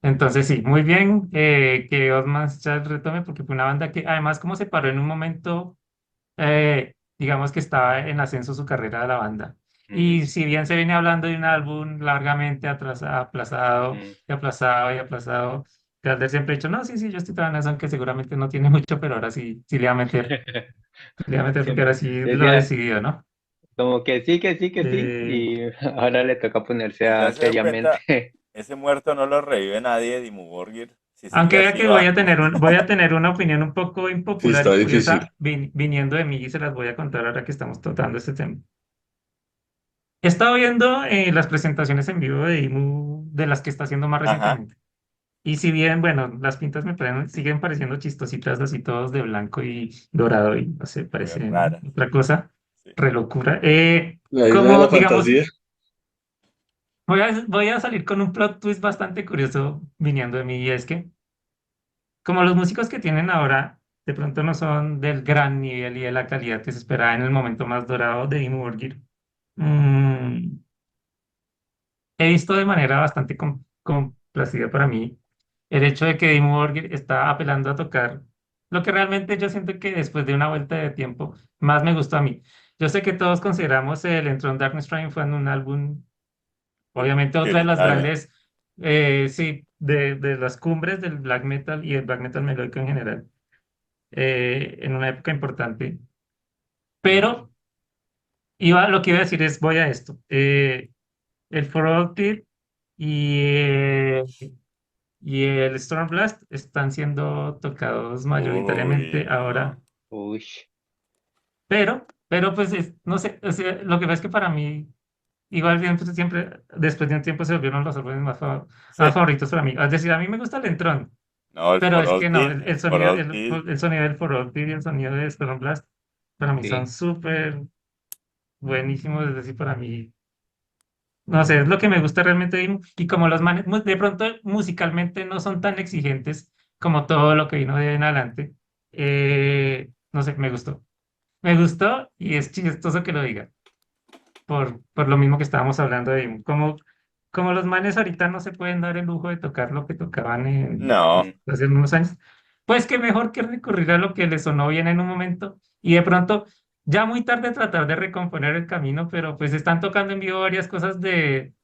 Entonces sí, muy bien que Oddman Child retome, porque fue una banda que además como se paró en un momento, digamos que estaba en ascenso su carrera de la banda. Mm, Y si bien se viene hablando de un álbum largamente aplazado mm. y aplazado y aplazado, Calder siempre ha dicho, no, sí, sí, yo estoy trabajando en eso, aunque seguramente no tiene mucho, pero ahora sí, sí le va a meter porque Siempre ahora sí lo ha decía decidido, ¿no? como que sí, que sí, que sí. Eh, Y ahora le toca ponerse si ya a se dio cuenta, seriamente. ese muerto no lo revive nadie, Dimmu Borgir. Si sigue Aunque vea así que va. voy a tener una opinión un poco Sí, impopular está y difícil. curiosa viniendo de mí, y se las voy a contar ahora que estamos tratando este tema. He estado viendo las presentaciones en vivo de IMU, de las que está haciendo más Ajá, recientemente. Y si bien, bueno, las pintas siguen pareciendo chistositas, así todos de blanco y dorado, y no sé, muy parecen rara. otra cosa, Sí. re locura. La isla de Como, la digamos, fantasía. voy a salir con un plot twist bastante curioso viniendo de mí, y es que como los músicos que tienen ahora de pronto no son del gran nivel y de la calidad que se esperaba en el momento más dorado de Dimmu Borgir, mm, he visto de manera bastante complacida para mí el hecho de que Dimmu Borgir está apelando a tocar lo que realmente yo siento que después de una vuelta de tiempo más me gustó a mí. Yo sé que todos consideramos el Enthroned Darkness Triumph en un álbum, obviamente otra de las Virtual. grandes, sí, de las cumbres del black metal y el black metal melódico en general, en una época importante. Pero lo que iba a decir es, voy a esto. El For All Tilt y, y el Stormblast están siendo tocados Uy, mayoritariamente no. ahora, Uy, pero pues no sé, o sea, lo que pasa es que para mí, igual siempre, después de un tiempo se volvieron los álbumes Sí. más favoritos para mí. Es decir, a mí me gusta el Entrón, No, el pero For es All que no, Kid, el For sonido, All Kid. el sonido del For All Tilt y el sonido de Stormblast para mí son sí. súper buenísimos, es decir, para mí. No sé, es lo que me gusta realmente y como los manes de pronto musicalmente no son tan exigentes como todo lo que vino de en adelante. No sé, me gustó. Me gustó y es chistoso que lo diga, por lo mismo que estábamos hablando de como los manes ahorita no se pueden dar el lujo de tocar lo que tocaban No, Mm. hace unos años, pues que mejor que recurrir a lo que les sonó bien en un momento y de pronto ya muy tarde tratar de recomponer el camino, pero pues están tocando en vivo varias cosas de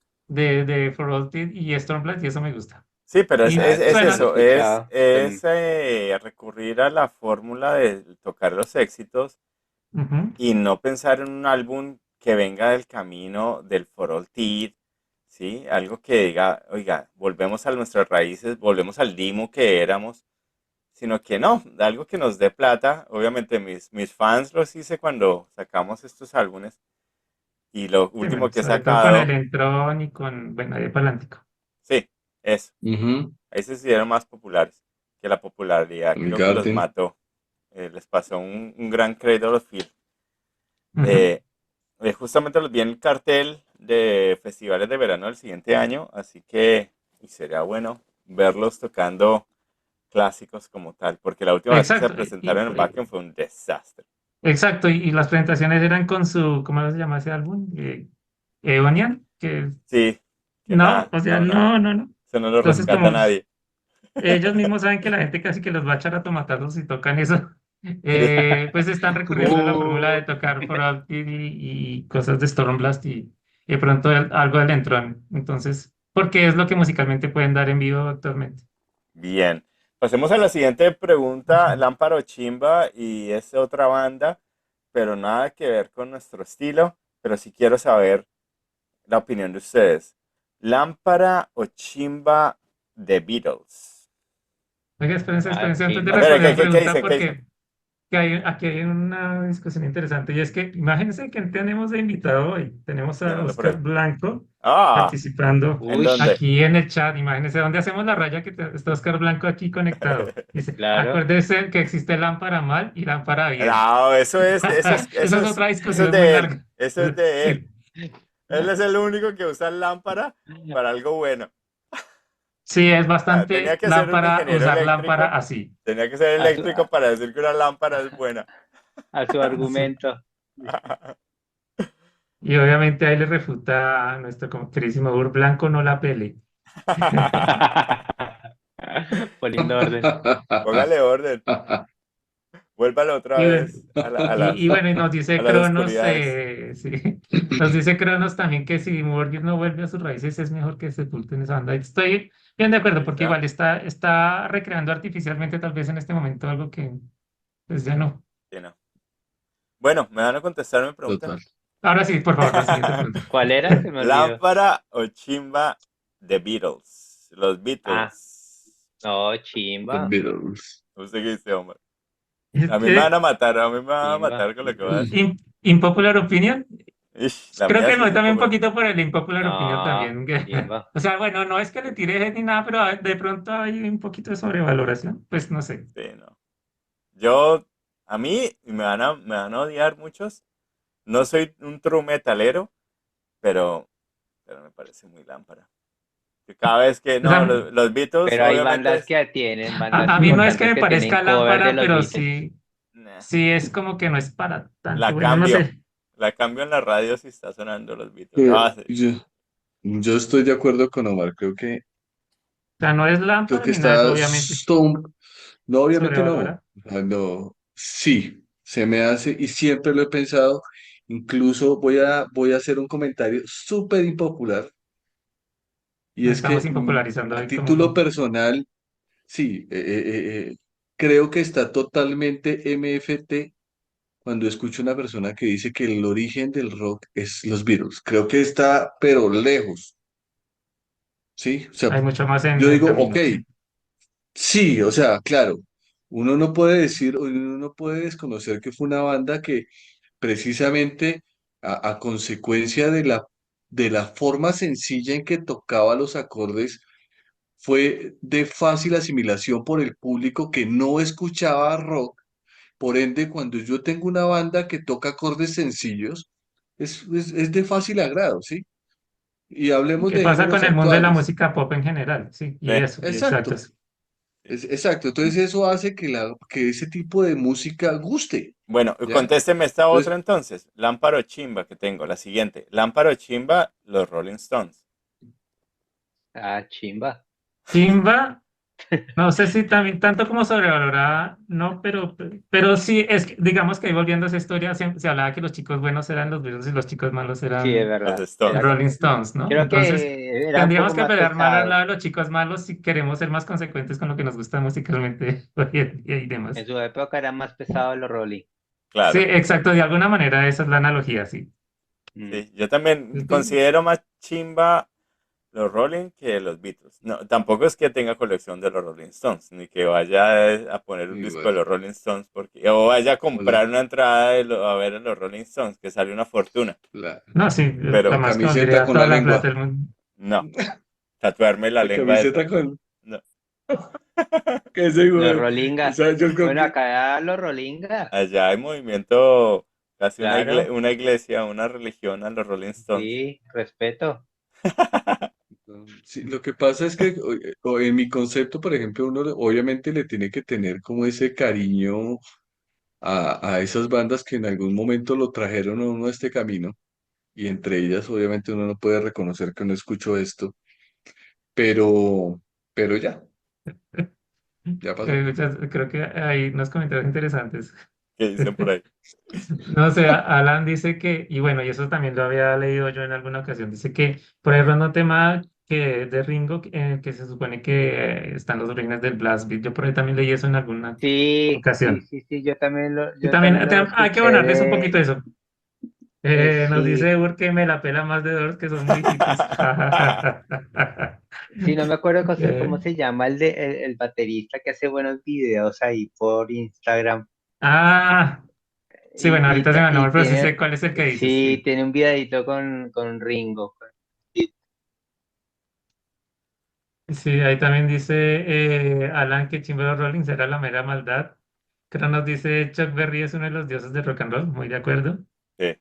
For All Tid y Stormblast y eso me gusta. sí, pero Y es Eso no lo he eso, escuchado. es recurrir a la fórmula de tocar los éxitos ujú, y no pensar en un álbum que venga del camino del For All Tid, ¿sí? Algo que diga, oiga, volvemos a nuestras raíces, volvemos al Dimo que éramos, sino que no, algo que nos dé plata. Obviamente mis fans los hice cuando sacamos estos álbumes y lo sí, último bueno, que he sobre todo con el sacado, Entron y con, bueno, de Palántico. sí, eso. Ujú. Ahí se hicieron más populares, que la popularidad El creo que los Garden. mató. Les pasó un gran crédito a los Phil. Ujú. Eh, Justamente los vi en el cartel de festivales de verano del siguiente año, así que sería bueno verlos tocando clásicos como tal, porque la última vez que se Exacto, presentaron en Wacken fue un desastre. exacto, y las presentaciones eran con su, ¿cómo se llama ese álbum? Ebonian, que Sí, que no, nada, o sea, no, no, no. eso no lo Entonces, rescata como nadie. ellos mismos saben que la gente casi que los va a echar a tomatazos si tocan eso, pues están recurriendo a la fórmula de Uh, tocar For All Tid y cosas de Stormblast y de pronto algo del Entron. Entonces, porque es lo que musicalmente pueden dar en vivo actualmente. Bien, pasemos a la siguiente pregunta, Lámpara o Chimba, y es otra banda, pero nada que ver con nuestro estilo, pero sí quiero saber la opinión de ustedes. Lámpara o Chimba de Beatles. Oiga, espérense antes de chimba. Espera, responder la ¿qué pregunta dice? ¿Qué dice? porque aquí hay una discusión interesante y es que imagínense que tenemos de invitado hoy. Tenemos ¿Quién a anda por Oscar ahí? Blanco Ah, participando ¿en Uy, dónde? aquí en el chat. Imagínense dónde hacemos la raya que está Oscar Blanco aquí conectado. Dice, claro. acuérdese que existe lámpara mal y lámpara bien. No, Esa es otra eso es discusión muy de él, larga. eso es de él. Sí, Él es el único que usa lámpara para algo bueno. sí, es Tenía bastante que ser un lámpara, ingeniero usar lámpara eléctrico. así. Tenía que ser A su, eléctrico para decir que una lámpara es buena. a su Sí. argumento. Y obviamente ahí le refuta a nuestro queridísimo Ur Blanco, no la pele. Poniendo orden. Póngale orden. Vuélvalo otra Y, vez y bueno, y nos a dice las Cronos, oscuridades. sí, nos dice Cronos también que si Morgan no vuelve a sus raíces es mejor que sepulten esa banda. Estoy bien de acuerdo, Ahí porque está. igual está recreando artificialmente tal vez en este momento algo que pues ya no. Sí, no. Bueno, ¿me van a contestar mi pregunta? Total. Ahora sí, por favor, la siguiente pregunta. ¿Cuál era? Se me olvidó. Lámpara o chimba de Beatles. Los Ah, Beatles. no, The chimba, Beatles. ¿Usted qué dice, hombre? Es A mí me van que, a matar, a mí me van a chimba. matar con lo que voy a decir. impopular opinion. La Creo mía que sí me es voy también un impopular. poquito por el impopular opinion No, también. chimba. O sea, bueno, no es que le tire hate ni nada, pero de pronto hay un poquito de sobrevaloración. Pues no sé. Sí, no. Yo, a mí, y me van a odiar muchos. No soy un true metalero, pero, pero me parece muy lámpara. Que cada vez que, O no, sea, los Beatles, Pero hay obviamente bandas es, que tienen, bandas a mí no es que importantes me que tienen parezca cover de lámpara, los pero Beatles. sí, nah, sí es como que no es para tanto. la Bueno, no cambio. sé. La cambio en la radio si está sonando los Beatles. Eh, Ah, sí. yo estoy de acuerdo con Omar. O sea, no es Creo lámpara que ni nada de eso, está obviamente. No, obviamente no. Sobrevalora. No. Sí, se me hace y siempre lo he pensado. Incluso voy a hacer un comentario súper impopular y Nos es estamos que impopularizando a hoy título como... personal, sí, creo que está totalmente MFT cuando escucho una persona que dice que el origen del rock es los Beatles. Creo que está, pero lejos, ¿sí? O sea, Hay mucho más en yo el digo, ok, camino, sí. sí, o sea, claro, uno no puede decir, uno no puede desconocer que fue una banda que precisamente a consecuencia de la forma sencilla en que tocaba los acordes, fue de fácil asimilación por el público que no escuchaba rock. Por ende, cuando yo tengo una banda que toca acordes sencillos, es de fácil agrado, ¿sí? Y hablemos ¿Qué de pasa géneros con el mundo de la actuales. música pop en general? Sí, y Sí, eso, y exacto. Exacto, exacto. Entonces eso hace que ese tipo de música guste, bueno, ¿ya? contésteme esta otra Entonces, entonces. Lámpara o chimba que tengo, la siguiente. Lámpara o chimba, los Rolling Stones. Ah, chimba. Chimba, no sé si también tanto como sobrevalorada, no, pero sí, es que, digamos que ahí volviendo a esa historia, siempre se hablaba que los chicos buenos eran los Beatles y los chicos malos Sí, es eran Los verdad. los Stones. Rolling Stones, ¿no? Creo Entonces, que era un tendríamos poco que más pelear mal al pesado. lado de los chicos malos si queremos ser más consecuentes con lo que nos gusta musicalmente hoy en día y En demás. su época eran más pesados los Rolling. Sí, Claro. exacto, de alguna manera esa es la analogía, sí. Mm. Sí, yo también Sí, considero más chimba los Rolling que los Beatles. No, tampoco es que tenga colección de los Rolling Stones, ni que vaya a poner un disco de igual, los Rolling Stones, porque, o vaya a hola, comprar una entrada a ver a los Rolling Stones, que sale una fortuna. no, sí, Pero la jamás camiseta pondría con toda la la plata lengua, del mundo. no, tatuarme la la lengua de camiseta esa. con, No. que ese Los güey, o Rollingas. sea, yo creo Bueno, que, acá los Rollingas. Allá hay movimiento, casi Claro, una iglesia, una religión a los Rolling Stones. sí, respeto. sí, lo que pasa es que en mi concepto, por ejemplo, obviamente le tiene que tener como ese cariño a esas bandas que en algún momento lo trajeron a uno a este camino, y entre ellas obviamente uno no puede reconocer que no escuchó esto, pero, pero ya, ya pasó. Creo que hay unos comentarios interesantes. ¿Qué dicen por ahí? No sé, Alan dice que, y bueno, y eso también lo había leído yo en alguna ocasión, dice que por ahí ronda un tema que de Ringo, en el que se supone que están los orígenes del blast beat. Yo por ahí también leí eso en alguna Sí, sí, ocasión. sí, sí, Y yo también también lo hay que escuché abonarles un poquito eso. Nos sí, dice Ur que me la pela más de Doors, que son muy hippies. sí, no me acuerdo Eh, cómo se llama el baterista que hace buenos videos ahí por Instagram. ah, sí, bueno, Y, ahorita se me va el y nombre, pero sí sé tiene, cuál es el que dices, sí, sí. tiene un videito con Ringo. Sí, ahí también dice Alan que Chimbo de los Rollins era la mera maldad. Cronos dice Chuck Berry es uno de los dioses del rock and roll, muy de acuerdo. Sí,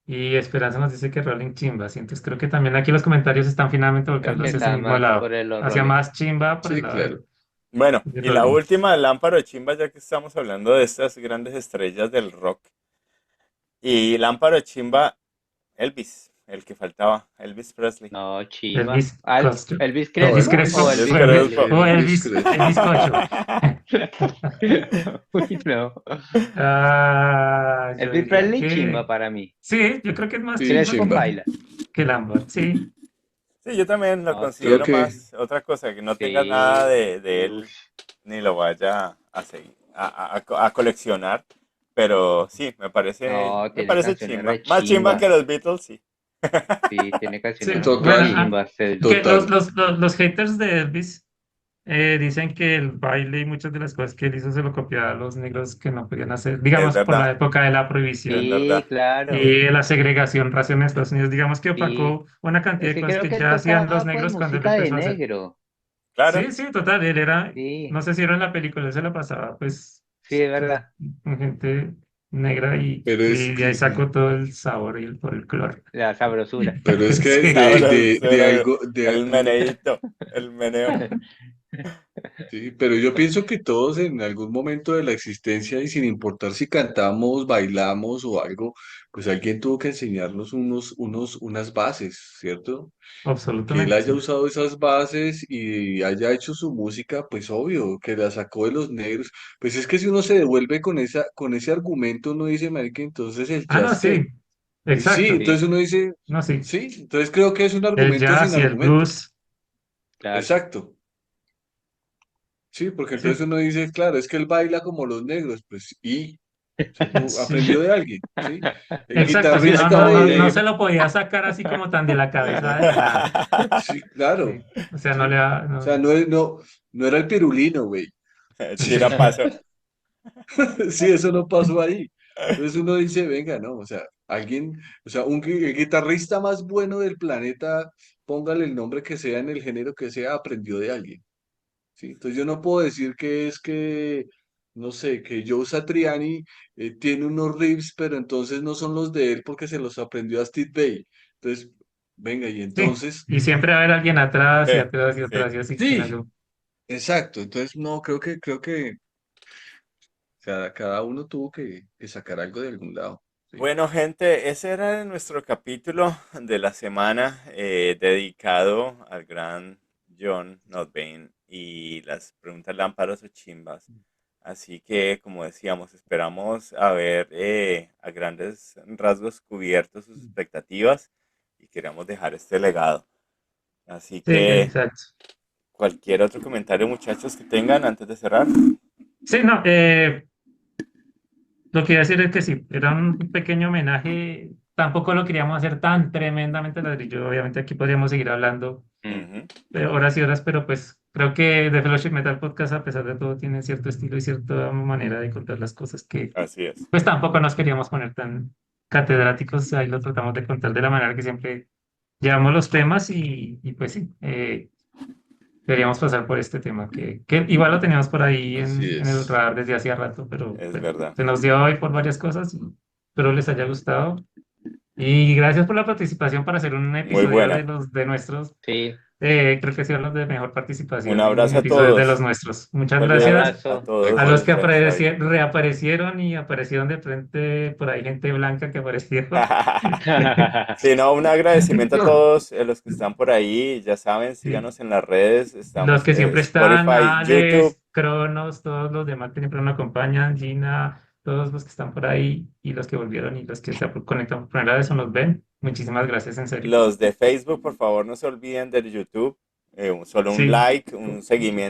Y Esperanza nos dice que Rolling chimba, sí. Entonces creo que también aquí los comentarios están finalmente Creo volcando que hacia ese está mismo más por lado, los hacia Rolling. más chimba por el Sí, lado claro. bueno, de y la Rolling. última, Lámpara o Chimba, ya que estamos hablando de estas grandes estrellas del rock. Y Lámpara o Chimba, Elvis, el que faltaba, Elvis Presley. No, chimba. Elvis Costo. ¿Elvis Ah, Elvis Crespo bueno, o Crespo Elvis Elvis Crespo. o Elvis Elvis Crespo. Cocho. Uy, no. Ah, yo Elvis diría Presley, chimba que para mí. sí, yo creo que es más Sí, chimba Crespo, chimba. paila. que Lambert, sí. Sí, yo también lo No, Creo considero que, más otra cosa, que no tenga nada sí. de Uy, él, ni lo vaya a seguir, a coleccionar. Pero sí, no, me tiene parece canciones chimba. re Más chimba que chimbas. los Beatles, sí. Sí, tiene Sí, canciones re bueno, total, chimbas. que total. los haters de Elvis dicen que el baile y muchas de las cosas que él hizo se lo copiaba a los negros que no podían hacer, Es digamos, por la verdad, época de la es prohibición Sí, verdad. claro. y la segregación racial en Estados Unidos, digamos que Sí. opacó una cantidad Es de que cosas creo que que él ya hacían los tocaba pues negros cuando él música de empezó a hacer. negro. Claro, Sí, sí, total, él era, Sí, no sé si era en la película, él se la pasaba, pues, sí, es pues, verdad. con gente negra Pero es y de ahí que, sacó todo el sabor y el folclore. La sabrosura. pero es que Sí. de sabrosura, algo, el meneíto, el meneo. sí, pero yo pienso que todos en algún momento de la existencia y sin importar si cantamos, bailamos o algo, pues alguien tuvo que enseñarnos unas bases, ¿cierto? Que él Absolutamente, haya sí. usado esas bases y haya hecho su música, pues obvio, que la sacó de los negros. Pues es que si uno se devuelve con ese argumento, uno dice, marica, entonces el Ah, no, jazz, ¿qué? sí, Sí, exacto. entonces Sí, uno dice, No, sí. sí, entonces creo que es un El argumento sin jazz y el argumento. blues. claro. Exacto. Sí, porque Sí, entonces uno dice, claro, es que él baila como los negros, pues, y, ¿sí? Aprendió Sí, de alguien, ¿sí? El exacto, sí, no, guitarrista no, no, no de... se lo podía sacar así como tan de la cabeza de la nada. Sí, claro, Sí, o sea, no ¿sí? le va, O sea, no, no era el pirulino, güey. Tira paso. Sí, eso no pasó ahí. Entonces uno dice, venga, no, o sea, alguien, o sea, el guitarrista más bueno del planeta, póngale el nombre que sea en el género que sea, aprendió de alguien, ¿sí? Entonces yo no puedo decir que es que, no sé, que Joe Satriani tiene unos riffs, pero entonces no son los de él porque se los aprendió a Steve Vai. Entonces, venga, y sí, entonces, y siempre va a haber alguien atrás y atrás y Sí. atrás y así en sí, algo. exacto. Entonces, no, creo que cada uno tuvo que sacar algo de algún lado, ¿sí? Bueno, gente, ese era nuestro capítulo de la semana dedicado al gran John Notbane y las preguntas lámparas o chimbas. Así que, como decíamos, esperamos haber a grandes rasgos cubierto sus expectativas y queremos dejar este legado. Así Sí, que, exacto. cualquier otro comentario, muchachos, que tengan antes de cerrar. Sí, no, lo que iba a decir es que sí, era un pequeño homenaje, tampoco lo queríamos hacer tan tremendamente ladrillo, obviamente aquí podríamos seguir hablando Mm. Ujú, horas y horas, pero pues creo que The Fellowship Metal Podcast a pesar de todo tiene cierto estilo y cierta manera de contar las cosas que así es. pues tampoco nos queríamos poner tan catedráticos, ahí lo tratamos de contar de la manera que siempre llevamos los temas y pues sí, deberíamos pasar por este tema, que igual lo teníamos por ahí Así en el es. radar desde hacía rato, pero Es bueno, verdad. se nos dio hoy por varias cosas, espero les haya gustado. Y gracias por la participación para hacer un Muy episodio de buena. los de nuestros. Sí, Creo que ha sido los de mejor Un participación en abrazo a episodios de los todos. nuestros. Muchas un Saludos gracias a abrazo. a todos los los que Igualmente. chats ahí. reaparecieron y aparecieron de frente por ahí gente blanca que apareció. Sí, no, un agradecimiento a todos los que están por ahí. Ya saben, Sí. síganos en las redes. Los Estamos que siempre están, Spotify, YouTube. Alex, Cronos, todos los demás que siempre nos acompañan, Gina, todos los que están por ahí y los que volvieron y los que se conectan por primera vez o nos ven. Muchísimas gracias, en serio. Los de Facebook, por favor, no se olviden del YouTube. Solo un Sí. like, un seguimiento.